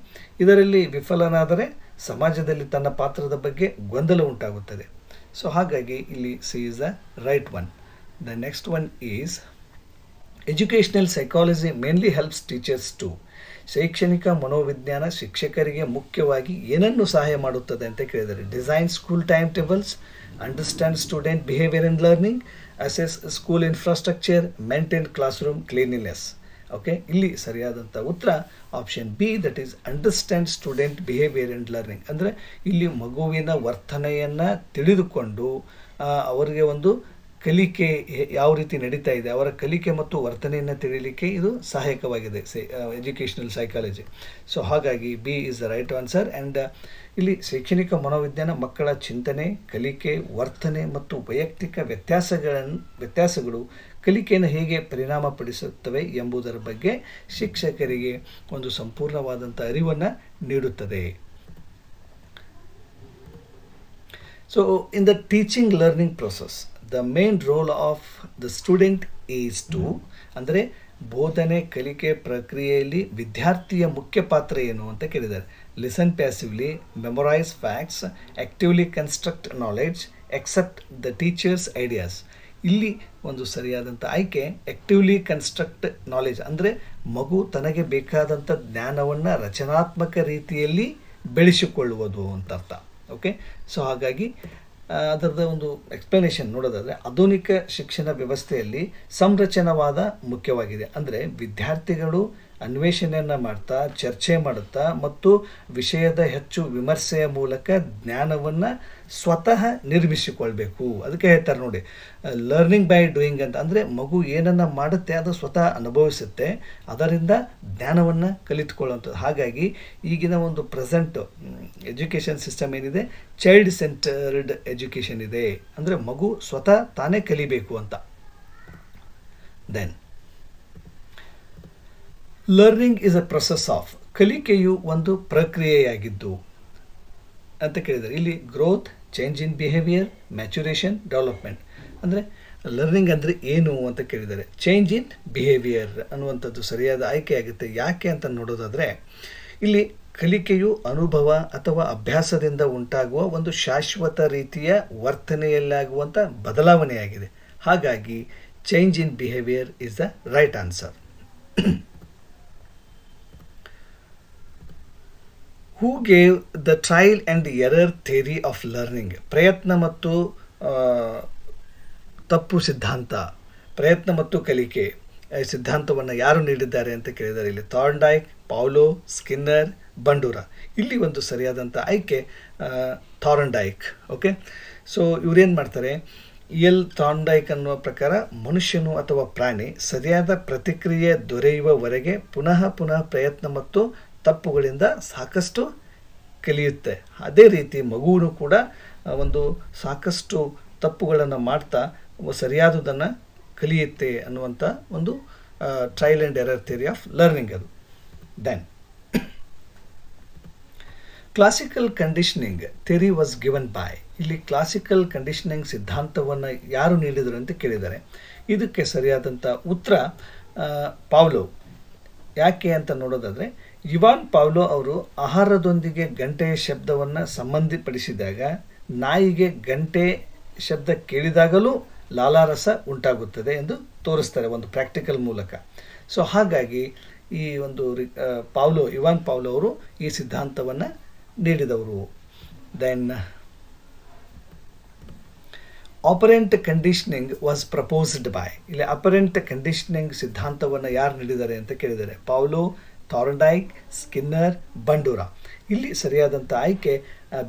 ಇದರಲ್ಲಿ ವಿಫಲನಾದರೆ ಸಮಾಜದಲ್ಲಿ ತನ್ನ ಪಾತ್ರದ ಬಗ್ಗೆ ಗೊಂದಲ ಉಂಟಾಗುತ್ತದೆ. ಸೊ ಹಾಗಾಗಿ ಇಲ್ಲಿ C is the right one. The next one is educational psychology mainly helps teachers to. ಶೈಕ್ಷಣಿಕ ಮನೋವಿಜ್ಞಾನ ಶಿಕ್ಷಕರಿಗೆ ಮುಖ್ಯವಾಗಿ ಏನನ್ನು ಸಹಾಯ ಮಾಡುತ್ತದೆ ಅಂತ ಕೇಳಿದ್ದಾರೆ. Design school time tables, understand student behaviour in learning, assess school infrastructure, maintain classroom cleanliness. Okay, ಇಲ್ಲಿ ಸರಿಯಾದಂಥ ಉತ್ತರ option B, that is understand student behaviour in learning. ಅಂದರೆ ಇಲ್ಲಿ ಮಗುವಿನ ವರ್ತನೆಯನ್ನು ತಿಳಿದುಕೊಂಡು ಅವರಿಗೆ ಒಂದು ಕಲಿಕೆ ಯಾವ ರೀತಿ ನಡೀತಾ ಇದೆ, ಅವರ ಕಲಿಕೆ ಮತ್ತು ವರ್ತನೆಯನ್ನು ತಿಳಿಯಲಿಕ್ಕೆ ಇದು ಸಹಾಯಕವಾಗಿದೆ ಎಜುಕೇಷನಲ್ ಸೈಕಾಲಜಿ. ಸೊ ಹಾಗಾಗಿ B is the right answer. And ಶೈಕ್ಷಣಿಕ ಮನೋವಿಜ್ಞಾನ ಮಕ್ಕಳ ಚಿಂತನೆ, ಕಲಿಕೆ, ವರ್ತನೆ ಮತ್ತು ವೈಯಕ್ತಿಕ ವ್ಯತ್ಯಾಸಗಳು ಕಲಿಕೆಯನ್ನು ಹೇಗೆ ಪರಿಣಾಮ ಪಡಿಸುತ್ತವೆ ಎಂಬುದರ ಬಗ್ಗೆ ಶಿಕ್ಷಕರಿಗೆ ಒಂದು ಸಂಪೂರ್ಣವಾದಂಥ ಅರಿವನ್ನು ನೀಡುತ್ತದೆ. So in the teaching learning process the main role of the student is to, ಅಂದರೆ ಬೋಧನೆ ಕಲಿಕೆ ಪ್ರಕ್ರಿಯೆಯಲ್ಲಿ ವಿದ್ಯಾರ್ಥಿಯ ಮುಖ್ಯ ಪಾತ್ರ ಏನು ಅಂತ ಕೇಳಿದ್ದಾರೆ. Listen passively, memorise facts, actively construct knowledge, accept the teacher's ideas. ಇಲ್ಲಿ ಒಂದು ಸರಿಯಾದಂಥ ಆಯ್ಕೆ ಆಕ್ಟಿವ್ಲಿ ಕನ್ಸ್ಟ್ರಕ್ಟ್ ನಾಲೆಡ್ಜ್, ಅಂದರೆ ಮಗು ತನಗೆ ಬೇಕಾದಂಥ ಜ್ಞಾನವನ್ನು ರಚನಾತ್ಮಕ ರೀತಿಯಲ್ಲಿ ಬೆಳೆಸಿಕೊಳ್ಳುವುದು ಅಂತ ಅರ್ಥ. ಓಕೆ, ಸೊ ಹಾಗಾಗಿ ಅದರದ ಒಂದು ಎಕ್ಸ್ಪ್ಲನೇಷನ್ ನೋಡೋದಾದರೆ, ಆಧುನಿಕ ಶಿಕ್ಷಣ ವ್ಯವಸ್ಥೆಯಲ್ಲಿ ಸಂರಚನವಾದ ಮುಖ್ಯವಾಗಿದೆ. ಅಂದರೆ ವಿದ್ಯಾರ್ಥಿಗಳು ಅನ್ವೇಷಣೆಯನ್ನು ಮಾಡ್ತಾ, ಚರ್ಚೆ ಮಾಡುತ್ತಾ ಮತ್ತು ವಿಷಯದ ಹೆಚ್ಚು ವಿಮರ್ಶೆಯ ಮೂಲಕ ಜ್ಞಾನವನ್ನು ಸ್ವತಃ ನಿರ್ಮಿಸಿಕೊಳ್ಬೇಕು. ಅದಕ್ಕೆ ಹೇಳ್ತಾರೆ ನೋಡಿ, ಲರ್ನಿಂಗ್ ಬೈ ಡೂಯಿಂಗ್ ಅಂತ. ಅಂದರೆ ಮಗು ಏನನ್ನು ಮಾಡುತ್ತೆ ಅದು ಸ್ವತಃ ಅನುಭವಿಸುತ್ತೆ, ಅದರಿಂದ ಜ್ಞಾನವನ್ನು ಕಲಿತುಕೊಳ್ಳುವಂಥದ್ದು. ಹಾಗಾಗಿ ಈಗಿನ ಒಂದು ಪ್ರೆಸೆಂಟ್ ಎಜುಕೇಷನ್ ಸಿಸ್ಟಮ್ ಏನಿದೆ, ಚೈಲ್ಡ್ ಸೆಂಟರ್ಡ್ ಎಜುಕೇಷನ್ ಇದೆ. ಅಂದರೆ ಮಗು ಸ್ವತಃ ತಾನೇ ಕಲಿಬೇಕು ಅಂತ. Then learning is a process of, ಕಲಿಕೆಯು ಒಂದು ಪ್ರಕ್ರಿಯೆಯಾಗಿದ್ದು ಅಂತ ಕೇಳಿದ್ದಾರೆ. ಇಲ್ಲಿ growth, change in behaviour, maturation, development. ಅಂದರೆ ಲರ್ನಿಂಗ್ ಅಂದರೆ ಏನು ಅಂತ ಕೇಳಿದ್ದಾರೆ. ಚೇಂಜ್ ಇನ್ ಬಿಹೇವಿಯರ್ ಅನ್ನುವಂಥದ್ದು ಸರಿಯಾದ ಆಯ್ಕೆ ಆಗುತ್ತೆ. ಯಾಕೆ ಅಂತ ನೋಡೋದಾದರೆ, ಇಲ್ಲಿ ಕಲಿಕೆಯು ಅನುಭವ ಅಥವಾ ಅಭ್ಯಾಸದಿಂದ ಉಂಟಾಗುವ ಒಂದು ಶಾಶ್ವತ ರೀತಿಯ ವರ್ತನೆಯಲ್ಲಾಗುವಂಥ ಬದಲಾವಣೆಯಾಗಿದೆ. ಹಾಗಾಗಿ change in behaviour is the right answer. Who gave the trial and error theory of learning? ಪ್ರಯತ್ನ ಮತ್ತು ತಪ್ಪು ಸಿದ್ಧಾಂತ, ಪ್ರಯತ್ನ ಮತ್ತು ಕಲಿಕೆ ಸಿದ್ಧಾಂತವನ್ನು ಯಾರು ನೀಡಿದ್ದಾರೆ ಅಂತ ಕೇಳಿದ್ದಾರೆ. ಇಲ್ಲಿ ಥಾರ್ನ್ಡೈಕ್, ಪೌಲೋ, ಸ್ಕಿನ್ನರ್, ಬಂಡೂರ. ಇಲ್ಲಿ ಒಂದು ಸರಿಯಾದಂಥ ಆಯ್ಕೆ ಥಾರ್ನ್ಡೈಕ್. ಓಕೆ, ಸೊ ಇವರೇನು ಮಾಡ್ತಾರೆ, ಎಲ್ ಥಾರ್ನ್ಡೈಕ್ ಅನ್ನುವ ಪ್ರಕಾರ ಮನುಷ್ಯನು ಅಥವಾ ಪ್ರಾಣಿ ಸರಿಯಾದ ಪ್ರತಿಕ್ರಿಯೆ ದೊರೆಯುವವರೆಗೆ ಪುನಃ ಪ್ರಯತ್ನ ಮತ್ತು ತಪ್ಪುಗಳಿಂದ ಸಾಕಷ್ಟು ಕಲಿಯುತ್ತೆ. ಅದೇ ರೀತಿ ಮಗುವು ಕೂಡ ಒಂದು ಸಾಕಷ್ಟು ತಪ್ಪುಗಳನ್ನು ಮಾಡ್ತಾ ಸರಿಯಾದುದನ್ನು ಕಲಿಯುತ್ತೆ ಅನ್ನುವಂಥ ಒಂದು trial and error theory of learning ಅದು. Then classical conditioning theory was given by. ಇಲ್ಲಿ ಕ್ಲಾಸಿಕಲ್ ಕಂಡೀಷನಿಂಗ್ ಸಿದ್ಧಾಂತವನ್ನು ಯಾರು ನೀಡಿದರು ಅಂತ ಕೇಳಿದ್ದಾರೆ. ಇದಕ್ಕೆ ಸರಿಯಾದಂಥ ಉತ್ತರ ಪಾವ್ಲೋ. ಯಾಕೆ ಅಂತ ನೋಡೋದಾದರೆ, ಇವಾನ್ ಪಾವ್ಲೋ ಅವರು ಆಹಾರದೊಂದಿಗೆ ಗಂಟೆಯ ಶಬ್ದವನ್ನು ಸಂಬಂಧಪಡಿಸಿದಾಗ ನಾಯಿಗೆ ಗಂಟೆ ಶಬ್ದ ಕೇಳಿದಾಗಲೂ ಲಾಲಾರಸ ಉಂಟಾಗುತ್ತದೆ ಎಂದು ತೋರಿಸ್ತಾರೆ ಒಂದು ಪ್ರಾಕ್ಟಿಕಲ್ ಮೂಲಕ. ಸೊ ಹಾಗಾಗಿ ಈ ಒಂದು ಇವಾನ್ ಪಾವ್ಲೋ ಅವರು ಈ ಸಿದ್ಧಾಂತವನ್ನು ನೀಡಿದವರು. Then operant conditioning was proposed by. ಇಲ್ಲಿ ಅಪರೆಂಟ್ ಕಂಡೀಷನಿಂಗ್ ಸಿದ್ಧಾಂತವನ್ನು ಯಾರು ನೀಡಿದ್ದಾರೆ ಅಂತ ಕೇಳಿದ್ದಾರೆ? Pavlov, Thorndike, Skinner, Bandura. ಇಲ್ಲಿ ಸರಿಯಾದಂಥ ಆಯ್ಕೆ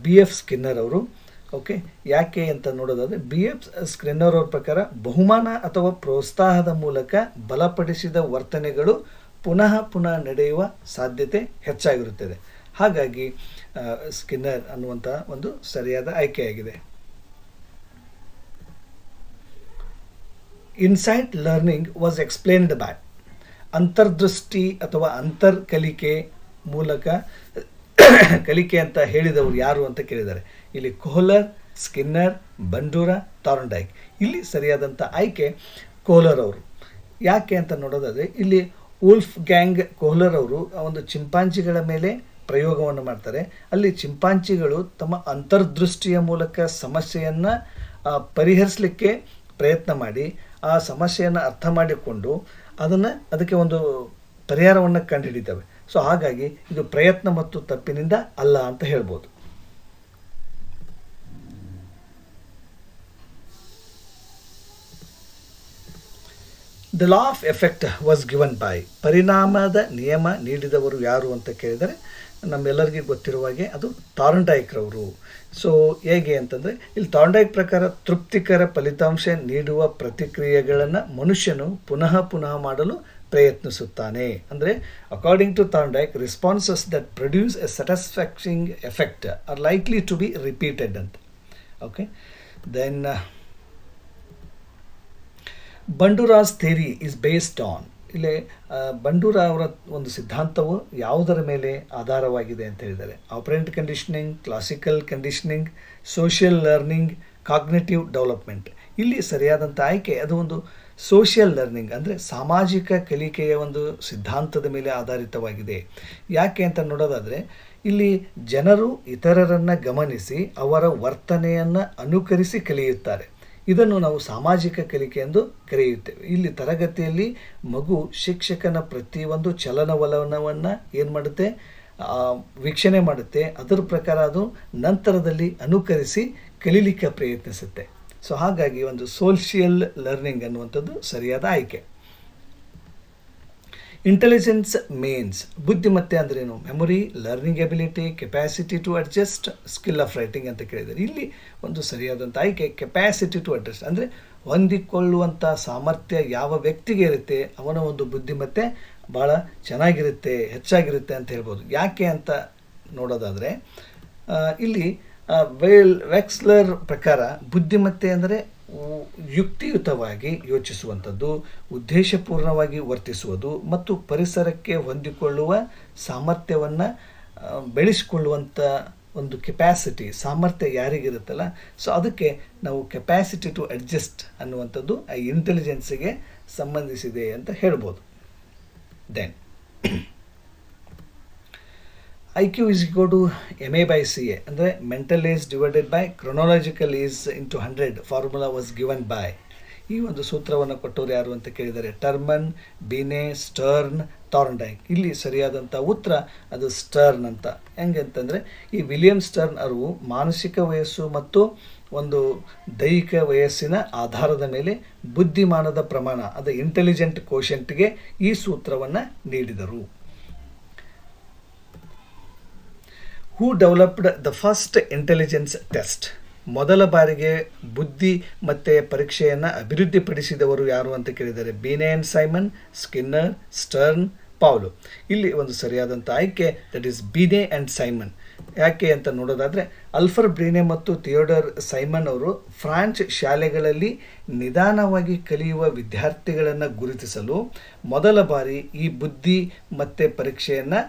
ಬಿ ಎಫ್ ಸ್ಕಿನ್ನರ್ ಅವರು. ಓಕೆ, ಯಾಕೆ ಅಂತ ನೋಡೋದಾದರೆ ಬಿ ಎಫ್ ಸ್ಕಿನ್ನರ್ ಅವ್ರ ಪ್ರಕಾರ ಬಹುಮಾನ ಅಥವಾ ಪ್ರೋತ್ಸಾಹದ ಮೂಲಕ ಬಲಪಡಿಸಿದ ವರ್ತನೆಗಳು ಪುನಃ ನಡೆಯುವ ಸಾಧ್ಯತೆ ಹೆಚ್ಚಾಗಿರುತ್ತದೆ. ಹಾಗಾಗಿ ಸ್ಕಿನ್ನರ್ ಅನ್ನುವಂಥ ಒಂದು ಸರಿಯಾದ ಆಯ್ಕೆಯಾಗಿದೆ. Insight learning was explained by. ಅಂತರ್ದೃಷ್ಟಿ ಅಥವಾ ಕಲಿಕೆ ಮೂಲಕ ಕಲಿಕೆ ಅಂತ ಹೇಳಿದವರು ಯಾರು ಅಂತ ಕೇಳಿದ್ದಾರೆ? ಇಲ್ಲಿ ಕೋಹ್ಲರ್, ಸ್ಕಿನ್ನರ್, ಬಂಡೂರಾ, ಥಾರ್ನ್ಡೈಕ್. ಇಲ್ಲಿ ಸರಿಯಾದಂಥ ಆಯ್ಕೆ ಕೋಹ್ಲರ್ ಅವರು. ಯಾಕೆ ಅಂತ ನೋಡೋದಾದರೆ ಇಲ್ಲಿ ವುಲ್ಫ್ ಗ್ಯಾಂಗ್ ಕೋಹ್ಲರ್ ಅವರು ಒಂದು ಚಿಂಪಾಂಜಿಗಳ ಮೇಲೆ ಪ್ರಯೋಗವನ್ನು ಮಾಡ್ತಾರೆ. ಅಲ್ಲಿ ಚಿಂಪಾಂಜಿಗಳು ತಮ್ಮ ಅಂತರ್ದೃಷ್ಟಿಯ ಮೂಲಕ ಸಮಸ್ಯೆಯನ್ನು ಪರಿಹರಿಸಲಿಕ್ಕೆ ಪ್ರಯತ್ನ ಮಾಡಿ ಆ ಸಮಸ್ಯೆಯನ್ನು ಅರ್ಥ ಮಾಡಿಕೊಂಡು ಅದಕ್ಕೆ ಒಂದು ಪರಿಹಾರವನ್ನು ಕಂಡುಹಿಡಿತವೆ. ಸೊ ಹಾಗಾಗಿ ಇದು ಪ್ರಯತ್ನ ಮತ್ತು ತಪ್ಪಿನಿಂದ ಅಲ್ಲ ಅಂತ ಹೇಳ್ಬೋದು. The law of effect was given by. ಪರಿಣಾಮದ ನಿಯಮ ನೀಡಿದವರು ಯಾರು ಅಂತ ಕೇಳಿದರೆ ನಮ್ಮೆಲ್ಲರಿಗೂ ಗೊತ್ತಿರುವ ಹಾಗೆ ಅದು ಥಾರ್ನ್ಡೈಕ್ರವರು. ಸೊ ಹೇಗೆ ಅಂತಂದರೆ ಇಲ್ಲಿ ಥಾರ್ನ್ಡೈಕ್ ಪ್ರಕಾರ ತೃಪ್ತಿಕರ ಫಲಿತಾಂಶ ನೀಡುವ ಪ್ರತಿಕ್ರಿಯೆಗಳನ್ನು ಮನುಷ್ಯನು ಪುನಃ ಮಾಡಲು ಪ್ರಯತ್ನಿಸುತ್ತಾನೆ. ಅಂದರೆ according to Thorndike, responses that produce a satisfying effect are likely to be repeated ಅಂತ. Okay, then Bandura's theory is based on. ಇಲ್ಲಿ ಬಂಡೂರಾ ಅವರ ಒಂದು ಸಿದ್ಧಾಂತವು ಯಾವುದರ ಮೇಲೆ ಆಧಾರವಾಗಿದೆ ಅಂತ ಹೇಳಿದ್ದಾರೆ? Operant conditioning, classical conditioning, social learning, cognitive development. ಇಲ್ಲಿ ಸರಿಯಾದಂಥ ಆಯ್ಕೆ ಅದು ಒಂದು ಸೋಷಿಯಲ್ ಲರ್ನಿಂಗ್, ಅಂದರೆ ಸಾಮಾಜಿಕ ಕಲಿಕೆಯ ಒಂದು ಸಿದ್ಧಾಂತದ ಮೇಲೆ ಆಧಾರಿತವಾಗಿದೆ. ಯಾಕೆ ಅಂತ ನೋಡೋದಾದರೆ ಇಲ್ಲಿ ಜನರು ಇತರರನ್ನು ಗಮನಿಸಿ ಅವರ ವರ್ತನೆಯನ್ನು ಅನುಕರಿಸಿ ಕಲಿಯುತ್ತಾರೆ. ಇದನ್ನು ನಾವು ಸಾಮಾಜಿಕ ಕಲಿಕೆ ಎಂದು ಕರೆಯುತ್ತೇವೆ. ಇಲ್ಲಿ ತರಗತಿಯಲ್ಲಿ ಮಗು ಶಿಕ್ಷಕನ ಪ್ರತಿಯೊಂದು ಚಲನವಲನವನ್ನು ಏನು ಮಾಡುತ್ತೆ, ವೀಕ್ಷಣೆ ಮಾಡುತ್ತೆ. ಅದರ ಪ್ರಕಾರ ಅದು ನಂತರದಲ್ಲಿ ಅನುಕರಿಸಿ ಕಲೀಲಿಕ್ಕೆ ಪ್ರಯತ್ನಿಸುತ್ತೆ. ಸೊ ಹಾಗಾಗಿ ಒಂದು ಸೋಷಿಯಲ್ ಲರ್ನಿಂಗ್ ಅನ್ನುವಂಥದ್ದು ಸರಿಯಾದ ಆಯ್ಕೆ. Intelligence means. ಬುದ್ಧಿಮತ್ತೆ ಅಂದ್ರೇನು? Memory, learning ability, capacity to adjust, skill of writing ಅಂತ ಕೇಳಿದ್ದಾರೆ. ಇಲ್ಲಿ ಒಂದು ಸರಿಯಾದಂಥ ಆಯ್ಕೆ ಕೆಪ್ಯಾಸಿಟಿ ಟು ಅಡ್ಜಸ್ಟ್, ಅಂದರೆ ಹೊಂದಿಕೊಳ್ಳುವಂಥ ಸಾಮರ್ಥ್ಯ ಯಾವ ವ್ಯಕ್ತಿಗೆ ಇರುತ್ತೆ ಅವನ ಒಂದು ಬುದ್ಧಿಮತ್ತೆ ಭಾಳ ಚೆನ್ನಾಗಿರುತ್ತೆ, ಹೆಚ್ಚಾಗಿರುತ್ತೆ ಅಂತ ಹೇಳ್ಬೋದು. ಯಾಕೆ ಅಂತ ನೋಡೋದಾದರೆ ಇಲ್ಲಿ ವೆಕ್ಸ್ಲರ್ ಪ್ರಕಾರ ಬುದ್ಧಿಮತ್ತೆ ಅಂದರೆ ಯುಕ್ತಿಯುತವಾಗಿ ಯೋಚಿಸುವಂಥದ್ದು, ಉದ್ದೇಶಪೂರ್ಣವಾಗಿ ವರ್ತಿಸುವುದು ಮತ್ತು ಪರಿಸರಕ್ಕೆ ಹೊಂದಿಕೊಳ್ಳುವ ಸಾಮರ್ಥ್ಯವನ್ನು ಬೆಳೆಸಿಕೊಳ್ಳುವಂಥ ಒಂದು ಕೆಪ್ಯಾಸಿಟಿ, ಸಾಮರ್ಥ್ಯ ಯಾರಿಗಿರುತ್ತಲ್ಲ, ಸೊ ಅದಕ್ಕೆ ನಾವು ಕೆಪ್ಯಾಸಿಟಿ ಟು ಅಡ್ಜಸ್ಟ್ ಅನ್ನುವಂಥದ್ದು ಆ ಇಂಟೆಲಿಜೆನ್ಸಿಗೆ ಸಂಬಂಧಿಸಿದೆ ಅಂತ ಹೇಳ್ಬೋದು. Then IQ is equal to MA by CA, ಅಂದರೆ mental age divided by chronological age into 100 formula was given by. ಈ ಒಂದು ಸೂತ್ರವನ್ನು ಕೊಟ್ಟವರು ಯಾರು ಅಂತ ಕೇಳಿದರೆ ಟರ್ಮನ್, ಬಿನೆ, ಸ್ಟರ್ನ್, ಥಾರ್ನ್ಡೈಕ್. ಇಲ್ಲಿ ಸರಿಯಾದಂಥ ಉತ್ತರ ಅದು ಸ್ಟರ್ನ್ ಅಂತ. ಹೆಂಗೆ ಅಂತಂದರೆ ಈ ವಿಲಿಯಂ ಸ್ಟರ್ನ್ ಅವರು ಮಾನಸಿಕ ವಯಸ್ಸು ಮತ್ತು ಒಂದು ದೈಹಿಕ ವಯಸ್ಸಿನ ಆಧಾರದ ಮೇಲೆ ಬುದ್ಧಿಮಾನದ ಪ್ರಮಾಣ, ಅದು ಇಂಟೆಲಿಜೆಂಟ್ ಕೋಶೆಂಟ್ಗೆ ಈ ಸೂತ್ರವನ್ನು ನೀಡಿದರು. Who developed the first intelligence test. ಮೊದಲ ಬಾರಿಗೆ ಬುದ್ಧಿ ಮತ್ತು ಪರೀಕ್ಷೆಯನ್ನು ಅಭಿವೃದ್ಧಿಪಡಿಸಿದವರು ಯಾರು ಅಂತ ಕೇಳಿದ್ದಾರೆ? Binet and Simon, Skinner, Stern, Pavlov. ಇಲ್ಲಿ ಒಂದು ಸರಿಯಾದಂಥ ಆಯ್ಕೆ that is Binet and Simon. ಯಾಕೆ ಅಂತ ನೋಡೋದಾದರೆ ಆಲ್ಫರ್ಡ್ ಬಿನೆ ಮತ್ತು ಥಿಯೋಡರ್ ಸೈಮನ್ ಅವರು ಫ್ರಾನ್ಸ್ ಶಾಲೆಗಳಲ್ಲಿ ನಿಧಾನವಾಗಿ ಕಲಿಯುವ ವಿದ್ಯಾರ್ಥಿಗಳನ್ನು ಗುರುತಿಸಲು ಮೊದಲ ಬಾರಿ ಈ ಬುದ್ಧಿ ಮತ್ತು ಪರೀಕ್ಷೆಯನ್ನು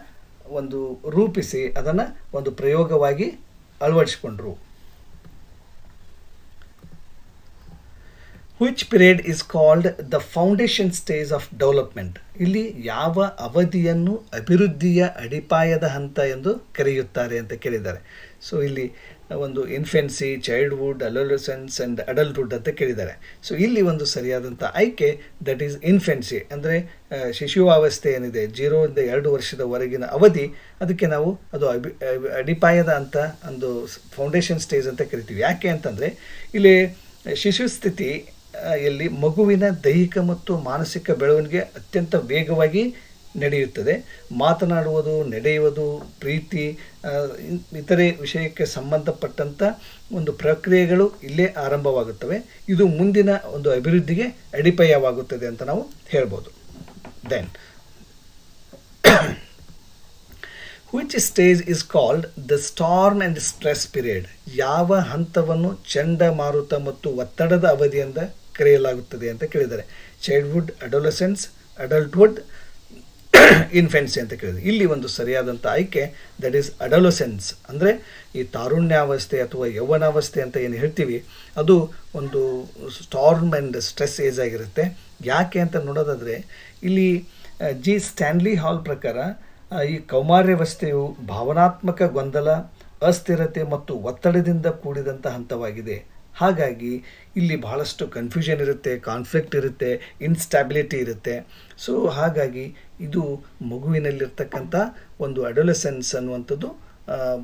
ಒಂದು ರೂಪಿಸಿ ಅದನ್ನು ಒಂದು ಪ್ರಯೋಗವಾಗಿ ಅಳವಡಿಸಿಕೊಂಡ್ರು. Which period is called the foundation stage of development. ಇಲ್ಲಿ ಯಾವ ಅವಧಿಯನ್ನು ಅಭಿವೃದ್ಧಿಯ ಅಡಿಪಾಯದ ಹಂತ ಎಂದು ಕರೆಯುತ್ತಾರೆ ಅಂತ ಕೇಳಿದ್ದಾರೆ. ಸೊ ಇಲ್ಲಿ ಒಂದು ಇನ್ಫೆನ್ಸಿ, ಚೈಲ್ಡ್ಹುಡ್, ಅಡೋಲೆಸೆನ್ಸ್ ಆ್ಯಂಡ್ ಅಡಲ್ಟ್ಹುಡ್ ಅಂತ ಕೇಳಿದ್ದಾರೆ. ಸೊ ಇಲ್ಲಿ ಒಂದು ಸರಿಯಾದಂಥ ಆಯ್ಕೆ ದಟ್ ಈಸ್ ಇನ್ಫೆನ್ಸಿ, ಅಂದರೆ ಶಿಶುವಾವಸ್ಥೆ ಏನಿದೆ 0 ಇಂದ 2 ವರ್ಷದವರೆಗಿನ ಅವಧಿ, ಅದಕ್ಕೆ ನಾವು ಅದು ಅಡಿಪಾಯದ ಅಂತ ಒಂದು ಫೌಂಡೇಶನ್ ಸ್ಟೇಜ್ ಅಂತ ಕರಿತೀವಿ. ಯಾಕೆ ಅಂತಂದರೆ ಇಲ್ಲಿ ಶಿಶು ಸ್ಥಿತಿ ಯಲ್ಲಿ ಮಗುವಿನ ದೈಹಿಕ ಮತ್ತು ಮಾನಸಿಕ ಬೆಳವಣಿಗೆ ಅತ್ಯಂತ ವೇಗವಾಗಿ ನಡೆಯುತ್ತದೆ. ಮಾತನಾಡುವುದು, ನಡೆಯುವುದು, ಪ್ರೀತಿ, ಇತರೆ ವಿಷಯಕ್ಕೆ ಸಂಬಂಧಪಟ್ಟಂಥ ಒಂದು ಪ್ರಕ್ರಿಯೆಗಳು ಇಲ್ಲೇ ಆರಂಭವಾಗುತ್ತವೆ. ಇದು ಮುಂದಿನ ಒಂದು ಅಭಿವೃದ್ಧಿಗೆ ಅಡಿಪಾಯವಾಗುತ್ತದೆ ಅಂತ ನಾವು ಹೇಳ್ಬೋದು. Then which stage is called the storm and stress period? ಯಾವ ಹಂತವನ್ನು ಚಂಡಮಾರುತ ಮತ್ತು ಒತ್ತಡದ ಅವಧಿ ಅಂತ ಕರೆಯಲಾಗುತ್ತದೆ ಅಂತ ಕೇಳಿದ್ದಾರೆ. ಚೈಲ್ಡ್ಹುಡ್, ಅಡೋಲೆಸೆನ್ಸ್, ಅಡಲ್ಟ್ಹುಡ್, ಇನ್ಫೆನ್ಸಿ ಅಂತ ಕೇಳಿದ್ದಾರೆ. ಇಲ್ಲಿ ಒಂದು ಸರಿಯಾದಂಥ ಆಯ್ಕೆ ದಟ್ ಈಸ್ ಅಡೋಲೆಸೆನ್ಸ್. ಅಂದರೆ ಈ ತಾರುಣ್ಯಾವಸ್ಥೆ ಅಥವಾ ಯೌವನಾವಸ್ಥೆ ಅಂತ ಏನು ಹೇಳ್ತೀವಿ, ಅದು ಒಂದು ಸ್ಟಾರ್ಮ್ ಆ್ಯಂಡ್ ಸ್ಟ್ರೆಸ್ ಏಜ್ ಆಗಿರುತ್ತೆ. ಯಾಕೆ ಅಂತ ನೋಡೋದಾದರೆ ಇಲ್ಲಿ ಜಿ ಸ್ಟ್ಯಾನ್ಲಿ ಹಾಲ್ ಪ್ರಕಾರ ಈ ಕೌಮಾರ್ಯಾವಸ್ಥೆಯು ಭಾವನಾತ್ಮಕ ಗೊಂದಲ, ಅಸ್ಥಿರತೆ ಮತ್ತು ಒತ್ತಡದಿಂದ ಕೂಡಿದಂಥ ಹಂತವಾಗಿದೆ. ಹಾಗಾಗಿ ಇಲ್ಲಿ ಬಹಳಷ್ಟು ಕನ್ಫ್ಯೂಷನ್ ಇರುತ್ತೆ, ಕಾನ್ಫ್ಲಿಕ್ಟ್ ಇರುತ್ತೆ, ಇನ್ಸ್ಟ್ಯಾಬಿಲಿಟಿ ಇರುತ್ತೆ. ಸೊ ಹಾಗಾಗಿ ಇದು ಮಗುವಿನಲ್ಲಿರ್ತಕ್ಕಂಥ ಒಂದು ಅಡೋಲೆಸೆನ್ಸ್ ಅನ್ನುವಂಥದ್ದು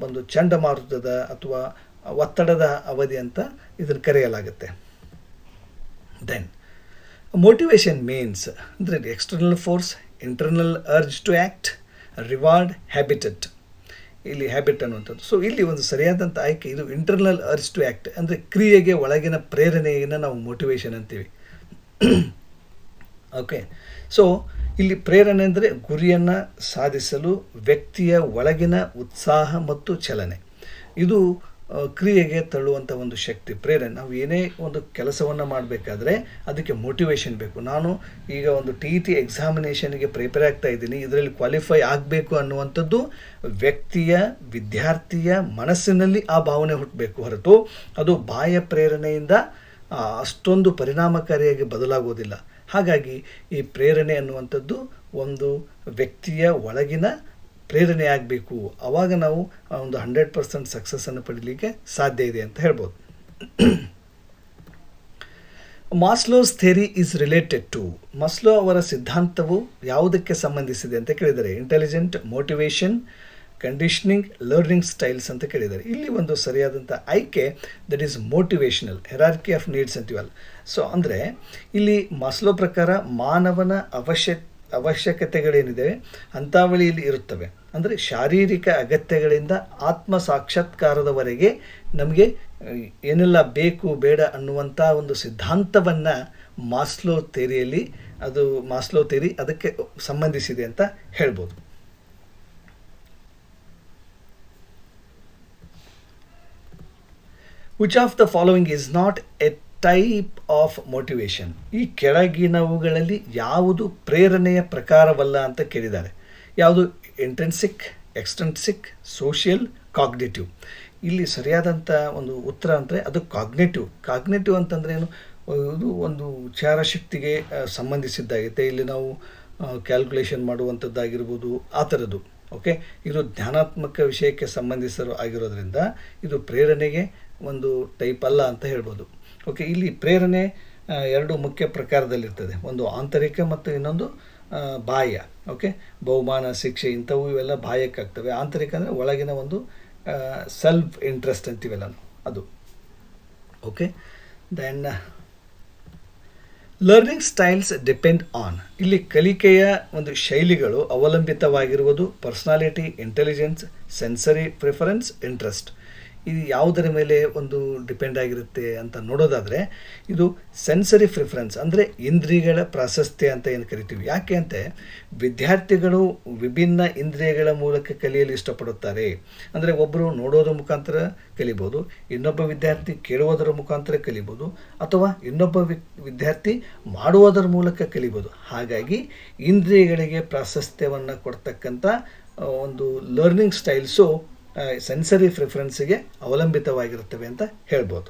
ಒಂದು ಚಂಡಮಾರುತದ ಅಥವಾ ಒತ್ತಡದ ಅವಧಿ ಅಂತ ಇದನ್ನು ಕರೆಯಲಾಗುತ್ತೆ. ದೆನ್ ಮೋಟಿವೇಶನ್ ಮೀನ್ಸ್ ಅಂದರೆ external force, internal urge to act, reward, habitat. ಇಲ್ಲಿ ಹ್ಯಾಬಿಟ್ ಅನ್ನುವಂಥದ್ದು. ಸೊ ಇಲ್ಲಿ ಒಂದು ಸರಿಯಾದಂಥ ಆಯ್ಕೆ ಇದು ಇಂಟರ್ನಲ್ ಅರ್ಜ್ ಟು ಆ್ಯಕ್ಟ್. ಅಂದರೆ ಕ್ರಿಯೆಗೆ ಒಳಗಿನ ಪ್ರೇರಣೆಯನ್ನು ನಾವು ಮೋಟಿವೇಶನ್ ಅಂತೀವಿ. ಓಕೆ, ಸೊ ಇಲ್ಲಿ ಪ್ರೇರಣೆ ಅಂದರೆ ಗುರಿಯನ್ನು ಸಾಧಿಸಲು ವ್ಯಕ್ತಿಯ ಒಳಗಿನ ಉತ್ಸಾಹ ಮತ್ತು ಚಲನೆ. ಇದು ಕ್ರಿಯೆಗೆ ತಳ್ಳುವಂಥ ಒಂದು ಶಕ್ತಿ, ಪ್ರೇರಣೆ. ನಾವು ಏನೇ ಒಂದು ಕೆಲಸವನ್ನು ಮಾಡಬೇಕಾದ್ರೆ ಅದಕ್ಕೆ ಮೋಟಿವೇಶನ್ ಬೇಕು. ನಾನು ಈಗ ಒಂದು TET ಎಕ್ಸಾಮಿನೇಷನ್ಗೆ ಪ್ರಿಪೇರ್ ಆಗ್ತಾ ಇದ್ದೀನಿ, ಇದರಲ್ಲಿ ಕ್ವಾಲಿಫೈ ಆಗಬೇಕು ಅನ್ನುವಂಥದ್ದು ವ್ಯಕ್ತಿಯ, ವಿದ್ಯಾರ್ಥಿಯ ಮನಸ್ಸಿನಲ್ಲಿ ಆ ಭಾವನೆ ಹುಟ್ಟಬೇಕು ಹೊರತು ಅದು ಬಾಹ್ಯ ಪ್ರೇರಣೆಯಿಂದ ಅಷ್ಟೊಂದು ಪರಿಣಾಮಕಾರಿಯಾಗಿ ಬದಲಾಗೋದಿಲ್ಲ. ಹಾಗಾಗಿ ಈ ಪ್ರೇರಣೆ ಅನ್ನುವಂಥದ್ದು ಒಂದು ವ್ಯಕ್ತಿಯ ಒಳಗಿನ ಪ್ರೇರಣೆ ಆಗಬೇಕು. ಆವಾಗ ನಾವು ಒಂದು 100% ಸಕ್ಸಸ್ಸನ್ನು ಪಡೀಲಿಕ್ಕೆ ಸಾಧ್ಯ ಇದೆ ಅಂತ ಹೇಳ್ಬೋದು. Maslow's theory is related to, Maslow ಅವರ ಸಿದ್ಧಾಂತವು ಯಾವುದಕ್ಕೆ ಸಂಬಂಧಿಸಿದೆ ಅಂತ ಕೇಳಿದ್ದಾರೆ. Intelligent, motivation, conditioning, learning styles ಅಂತ ಕೇಳಿದ್ದಾರೆ. ಇಲ್ಲಿ ಒಂದು ಸರಿಯಾದಂಥ ಆಯ್ಕೆ that is motivational, hierarchy of needs ಅಂತೀವಲ್ಲ. ಸೊ ಅಂದರೆ ಇಲ್ಲಿ ಮಾಸ್ಲೋ ಪ್ರಕಾರ ಮಾನವನ ಅವಶ್ಯಕತೆಗಳೇನಿದೆ ಅಂಥವಳಿಯಲ್ಲಿ ಇರುತ್ತವೆ. ಅಂದರೆ ಶಾರೀರಿಕ ಅಗತ್ಯಗಳಿಂದ ಆತ್ಮ ಸಾಕ್ಷಾತ್ಕಾರದವರೆಗೆ ನಮಗೆ ಏನೆಲ್ಲ ಬೇಕು ಬೇಡ ಅನ್ನುವಂಥ ಒಂದು ಸಿದ್ಧಾಂತವನ್ನು ಮಾಸ್ಲೋ ಥಿಯರಿಯಲ್ಲಿ ಮಾಸ್ಲೋ ಥಿಯರಿ ಅದಕ್ಕೆ ಸಂಬಂಧಿಸಿದೆ ಅಂತ ಹೇಳ್ಬೋದು. Which of the following is not A type of motivation? ಈ ಕೆಳಗಿನವುಗಳಲ್ಲಿ ಯಾವುದು ಪ್ರೇರಣೆಯ ಪ್ರಕಾರವಲ್ಲ ಅಂತ ಕೇಳಿದ್ದಾರೆ. ಯಾವುದು? Intrinsic, extrinsic, social, cognitive. ಇಲ್ಲಿ ಸರಿಯಾದಂಥ ಒಂದು ಉತ್ತರ ಅಂದರೆ ಅದು ಕಾಗ್ನೇಟಿವ್. ಕಾಗ್ನೇಟಿವ್ ಅಂತಂದರೆ ಏನು? ಇದು ಒಂದು ವಿಚಾರಶಕ್ತಿಗೆ ಸಂಬಂಧಿಸಿದ್ದಾಗಿದೆ. ಇಲ್ಲಿ ನಾವು ಕ್ಯಾಲ್ಕುಲೇಷನ್ ಮಾಡುವಂಥದ್ದಾಗಿರ್ಬೋದು, ಆ ಥರದ್ದು. ಓಕೆ, ಇದು ಜ್ಞಾನಾತ್ಮಕ ವಿಷಯಕ್ಕೆ ಸಂಬಂಧಿಸಿರೋ ಆಗಿರೋದ್ರಿಂದ ಇದು ಪ್ರೇರಣೆಗೆ ಒಂದು ಟೈಪ್ ಅಲ್ಲ ಅಂತ ಹೇಳ್ಬೋದು. ಓಕೆ, ಇಲ್ಲಿ ಪ್ರೇರಣೆ ಎರಡು ಮುಖ್ಯ ಪ್ರಕಾರದಲ್ಲಿರ್ತದೆ. ಒಂದು ಆಂತರಿಕ ಮತ್ತು ಇನ್ನೊಂದು ಬಾಹ್ಯ. ಓಕೆ, ಬಹುಮಾನ, ಶಿಕ್ಷೆ ಇಂಥವು ಇವೆಲ್ಲ ಬಾಹ್ಯಕ್ಕಾಗ್ತವೆ. ಆಂತರಿಕ ಅಂದರೆ ಒಳಗಿನ ಒಂದು ಸೆಲ್ಫ್ ಇಂಟ್ರೆಸ್ಟ್ ಅಂತೀವಲ್ಲ ಅದು. Okay, then learning styles depend on. ಇಲ್ಲಿ ಕಲಿಕೆಯ ಒಂದು ಶೈಲಿಗಳು ಅವಲಂಬಿತವಾಗಿರುವುದು personality, intelligence, sensory preference, interest. ಇದು ಯಾವುದರ ಮೇಲೆ ಒಂದು ಡಿಪೆಂಡ್ ಆಗಿರುತ್ತೆ ಅಂತ ನೋಡೋದಾದರೆ ಇದು ಸೆನ್ಸರಿ ಪ್ರಿಫರೆನ್ಸ್, ಅಂದರೆ ಇಂದ್ರಿಯಗಳ ಪ್ರಾಶಸ್ತ್ಯ ಅಂತ ಏನು ಕರಿತೀವಿ. ಯಾಕೆ ಅಂದರೆ ವಿದ್ಯಾರ್ಥಿಗಳು ವಿಭಿನ್ನ ಇಂದ್ರಿಯಗಳ ಮೂಲಕ ಕಲಿಯಲು ಇಷ್ಟಪಡುತ್ತಾರೆ. ಅಂದರೆ ಒಬ್ಬರು ನೋಡೋದ್ರ ಮುಖಾಂತರ ಕಲಿಬೋದು, ಇನ್ನೊಬ್ಬ ವಿದ್ಯಾರ್ಥಿ ಕೇಳುವುದರ ಮುಖಾಂತರ ಕಲಿಬೋದು, ಅಥವಾ ಇನ್ನೊಬ್ಬ ವಿದ್ಯಾರ್ಥಿ ಮಾಡುವುದರ ಮೂಲಕ ಕಲಿಬೋದು. ಹಾಗಾಗಿ ಇಂದ್ರಿಯಗಳಿಗೆ ಪ್ರಾಶಸ್ತ್ಯವನ್ನು ಕೊಡ್ತಕ್ಕಂಥ ಒಂದು ಲರ್ನಿಂಗ್ ಸ್ಟೈಲ್ಸು ಸೆನ್ಸರಿ ಪ್ರಿಫರೆನ್ಸಿಗೆ ಅವಲಂಬಿತವಾಗಿರುತ್ತವೆ ಅಂತ ಹೇಳ್ಬೋದು.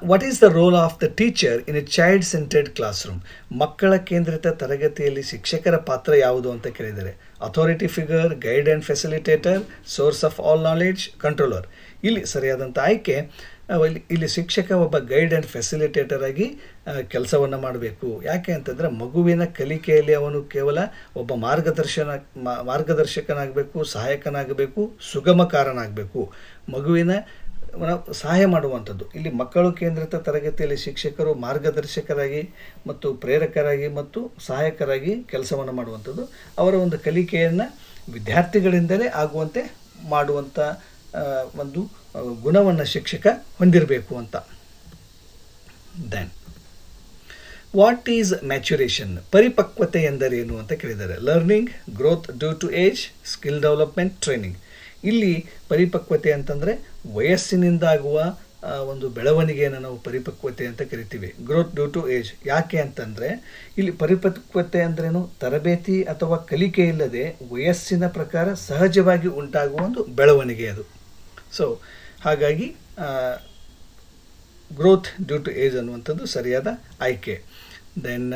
What is the role of the teacher in a child centred classroom? ಮಕ್ಕಳ ಕೇಂದ್ರಿತ ತರಗತಿಯಲ್ಲಿ ಶಿಕ್ಷಕರ ಪಾತ್ರ ಯಾವುದು ಅಂತ ಕೇಳಿದರೆ authority figure, guide and facilitator, source of all knowledge, controller. ಇಲ್ಲಿ ಸರಿಯಾದಂಥ ಆಯ್ಕೆ ಇಲ್ಲಿ ಶಿಕ್ಷಕ ಒಬ್ಬ ಗೈಡ್ ಆ್ಯಂಡ್ ಫೆಸಿಲಿಟೇಟರ್ ಆಗಿ ಕೆಲಸವನ್ನು ಮಾಡಬೇಕು. ಯಾಕೆ ಅಂತಂದರೆ ಮಗುವಿನ ಕಲಿಕೆಯಲ್ಲಿ ಅವನು ಕೇವಲ ಒಬ್ಬ ಮಾರ್ಗದರ್ಶಕನಾಗಬೇಕು, ಸಹಾಯಕನಾಗಬೇಕು, ಸುಗಮಕಾರನಾಗಬೇಕು. ಮಗುವಿನ ಸಹಾಯ ಮಾಡುವಂಥದ್ದು. ಇಲ್ಲಿ ಮಕ್ಕಳು ಕೇಂದ್ರಿತ ತರಗತಿಯಲ್ಲಿ ಶಿಕ್ಷಕರು ಮಾರ್ಗದರ್ಶಕರಾಗಿ ಮತ್ತು ಪ್ರೇರಕರಾಗಿ ಮತ್ತು ಸಹಾಯಕರಾಗಿ ಕೆಲಸವನ್ನು ಮಾಡುವಂಥದ್ದು. ಅವರ ಒಂದು ಕಲಿಕೆಯನ್ನು ವಿದ್ಯಾರ್ಥಿಗಳಿಂದಲೇ ಆಗುವಂತೆ ಮಾಡುವಂಥ ಒಂದು ಗುಣವನ್ನು ಶಿಕ್ಷಕ ಹೊಂದಿರಬೇಕು ಅಂತ. Then what is maturation? ಪರಿಪಕ್ವತೆ ಎಂದರೇನು ಅಂತ ಕೇಳಿದ್ದಾರೆ. Learning, growth due to age, skill development, training. ಇಲ್ಲಿ ಪರಿಪಕ್ವತೆ ಅಂತಂದರೆ ವಯಸ್ಸಿನಿಂದಾಗುವ ಒಂದು ಬೆಳವಣಿಗೆಯನ್ನು ನಾವು ಪರಿಪಕ್ವತೆ ಅಂತ ಕರಿತೀವಿ. ಗ್ರೋತ್ ಡ್ಯೂ ಟು ಏಜ್ ಯಾಕೆ ಅಂತಂದರೆ ಇಲ್ಲಿ ಪರಿಪಕ್ವತೆ ಅಂದ್ರೇನು? ತರಬೇತಿ ಅಥವಾ ಕಲಿಕೆ ಇಲ್ಲದೆ ವಯಸ್ಸಿನ ಪ್ರಕಾರ ಸಹಜವಾಗಿ ಉಂಟಾಗುವ ಒಂದು ಬೆಳವಣಿಗೆ ಅದು. ಸೊ ಹಾಗಾಗಿ ಗ್ರೋತ್ ಡ್ಯೂ ಟು ಏಜ್ ಅನ್ನುವಂಥದ್ದು ಸರಿಯಾದ ಆಯ್ಕೆ. ದೆನ್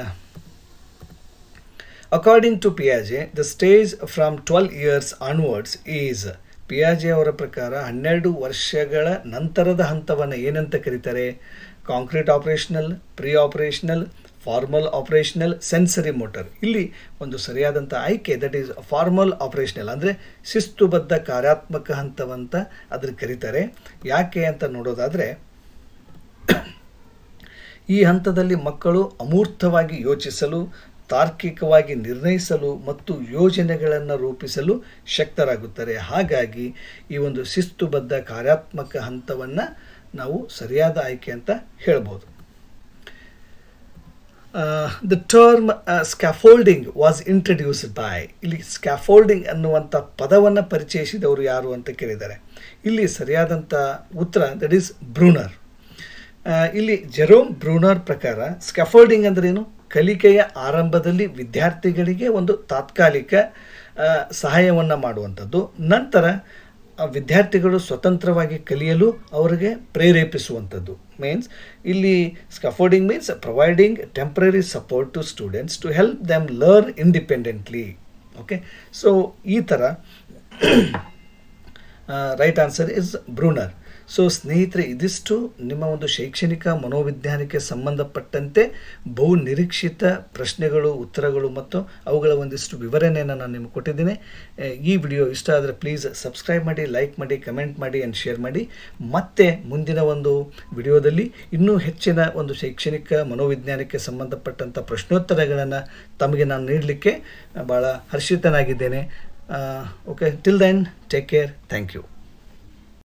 ಅಕಾರ್ಡಿಂಗ್ ಟು ಪಿಯಾಜೆ the stage from 12 years onwards is. ಪಿಯಾಜೆ ಅವರ ಪ್ರಕಾರ 12 ವರ್ಷಗಳ ನಂತರದ ಹಂತವನ್ನು ಏನಂತ ಕರೀತಾರೆ? Concrete operational, pre operational, formal operational, sensory motor. ಇಲ್ಲಿ ಒಂದು ಸರಿಯಾದಂಥ ಆಯ್ಕೆ ದಟ್ ಈಸ್ ಫಾರ್ಮಲ್ ಆಪರೇಷನಲ್, ಅಂದರೆ ಶಿಸ್ತುಬದ್ಧ ಕಾರ್ಯಾತ್ಮಕ ಹಂತವಂತ ಅದ್ರ ಕರೀತಾರೆ. ಯಾಕೆ ಅಂತ ನೋಡೋದಾದರೆ ಈ ಹಂತದಲ್ಲಿ ಮಕ್ಕಳು ಅಮೂರ್ತವಾಗಿ ಯೋಚಿಸಲು, ತಾರ್ಕಿಕವಾಗಿ ನಿರ್ಣಯಿಸಲು ಮತ್ತು ಯೋಜನೆಗಳನ್ನು ರೂಪಿಸಲು ಶಕ್ತರಾಗುತ್ತಾರೆ. ಹಾಗಾಗಿ ಈ ಒಂದು ಶಿಸ್ತುಬದ್ಧ ಕಾರ್ಯಾತ್ಮಕ ಹಂತವನ್ನು ನಾವು ಸರಿಯಾದ ಆಯ್ಕೆ ಅಂತ ಹೇಳ್ಬೋದು. The term scaffolding was introduced by. ಇಲ್ಲಿ ಸ್ಕ್ಯಾಫೋಲ್ಡಿಂಗ್ ಅನ್ನುವಂಥ ಪದವನ್ನು ಪರಿಚಯಿಸಿದವರು ಯಾರು ಅಂತ ಕೇಳಿದ್ದಾರೆ. ಇಲ್ಲಿ ಸರಿಯಾದಂಥ ಉತ್ತರ ದಟ್ ಈಸ್ ಬ್ರೂನರ್. ಇಲ್ಲಿ ಜೆರೋಮ್ ಬ್ರೂನರ್ ಪ್ರಕಾರ ಸ್ಕ್ಯಾಫೋಲ್ಡಿಂಗ್ ಅಂದ್ರೇನು? ಕಲಿಕೆಯ ಆರಂಭದಲ್ಲಿ ವಿದ್ಯಾರ್ಥಿಗಳಿಗೆ ಒಂದು ತಾತ್ಕಾಲಿಕ ಸಹಾಯವನ್ನು ಮಾಡುವಂಥದ್ದು, ನಂತರ ವಿದ್ಯಾರ್ಥಿಗಳು ಸ್ವತಂತ್ರವಾಗಿ ಕಲಿಯಲು ಅವರಿಗೆ ಪ್ರೇರೇಪಿಸುವಂಥದ್ದು. ಮೀನ್ಸ್ ಇಲ್ಲಿ scaffolding means providing temporary support to students to help them learn independently. Okay, so ಈ ಥರ right answer is Bruner. So ಸ್ನೇಹಿತರೆ, ಇದಿಷ್ಟು ನಿಮ್ಮ ಒಂದು ಶೈಕ್ಷಣಿಕ ಮನೋವಿಜ್ಞಾನಕ್ಕೆ ಸಂಬಂಧಪಟ್ಟಂತೆ ಬಹು ನಿರೀಕ್ಷಿತ ಪ್ರಶ್ನೆಗಳು, ಉತ್ತರಗಳು ಮತ್ತು ಅವುಗಳ ಒಂದಿಷ್ಟು ವಿವರಣೆಯನ್ನು ನಾನು ನಿಮಗೆ ಕೊಟ್ಟಿದ್ದೀನಿ. ಈ ವಿಡಿಯೋ ಇಷ್ಟ ಆದರೆ ಪ್ಲೀಸ್ ಸಬ್ಸ್ಕ್ರೈಬ್ ಮಾಡಿ, ಲೈಕ್ ಮಾಡಿ, ಕಮೆಂಟ್ ಮಾಡಿ ಆ್ಯಂಡ್ ಶೇರ್ ಮಾಡಿ. ಮತ್ತೆ ಮುಂದಿನ ಒಂದು ವಿಡಿಯೋದಲ್ಲಿ ಇನ್ನೂ ಹೆಚ್ಚಿನ ಒಂದು ಶೈಕ್ಷಣಿಕ ಮನೋವಿಜ್ಞಾನಕ್ಕೆ ಸಂಬಂಧಪಟ್ಟಂಥ ಪ್ರಶ್ನೋತ್ತರಗಳನ್ನು ತಮಗೆ ನಾನು ನೀಡಲಿಕ್ಕೆ ಭಾಳ ಹರ್ಷಿತನಾಗಿದ್ದೇನೆ. Okay, till then take care, thank you.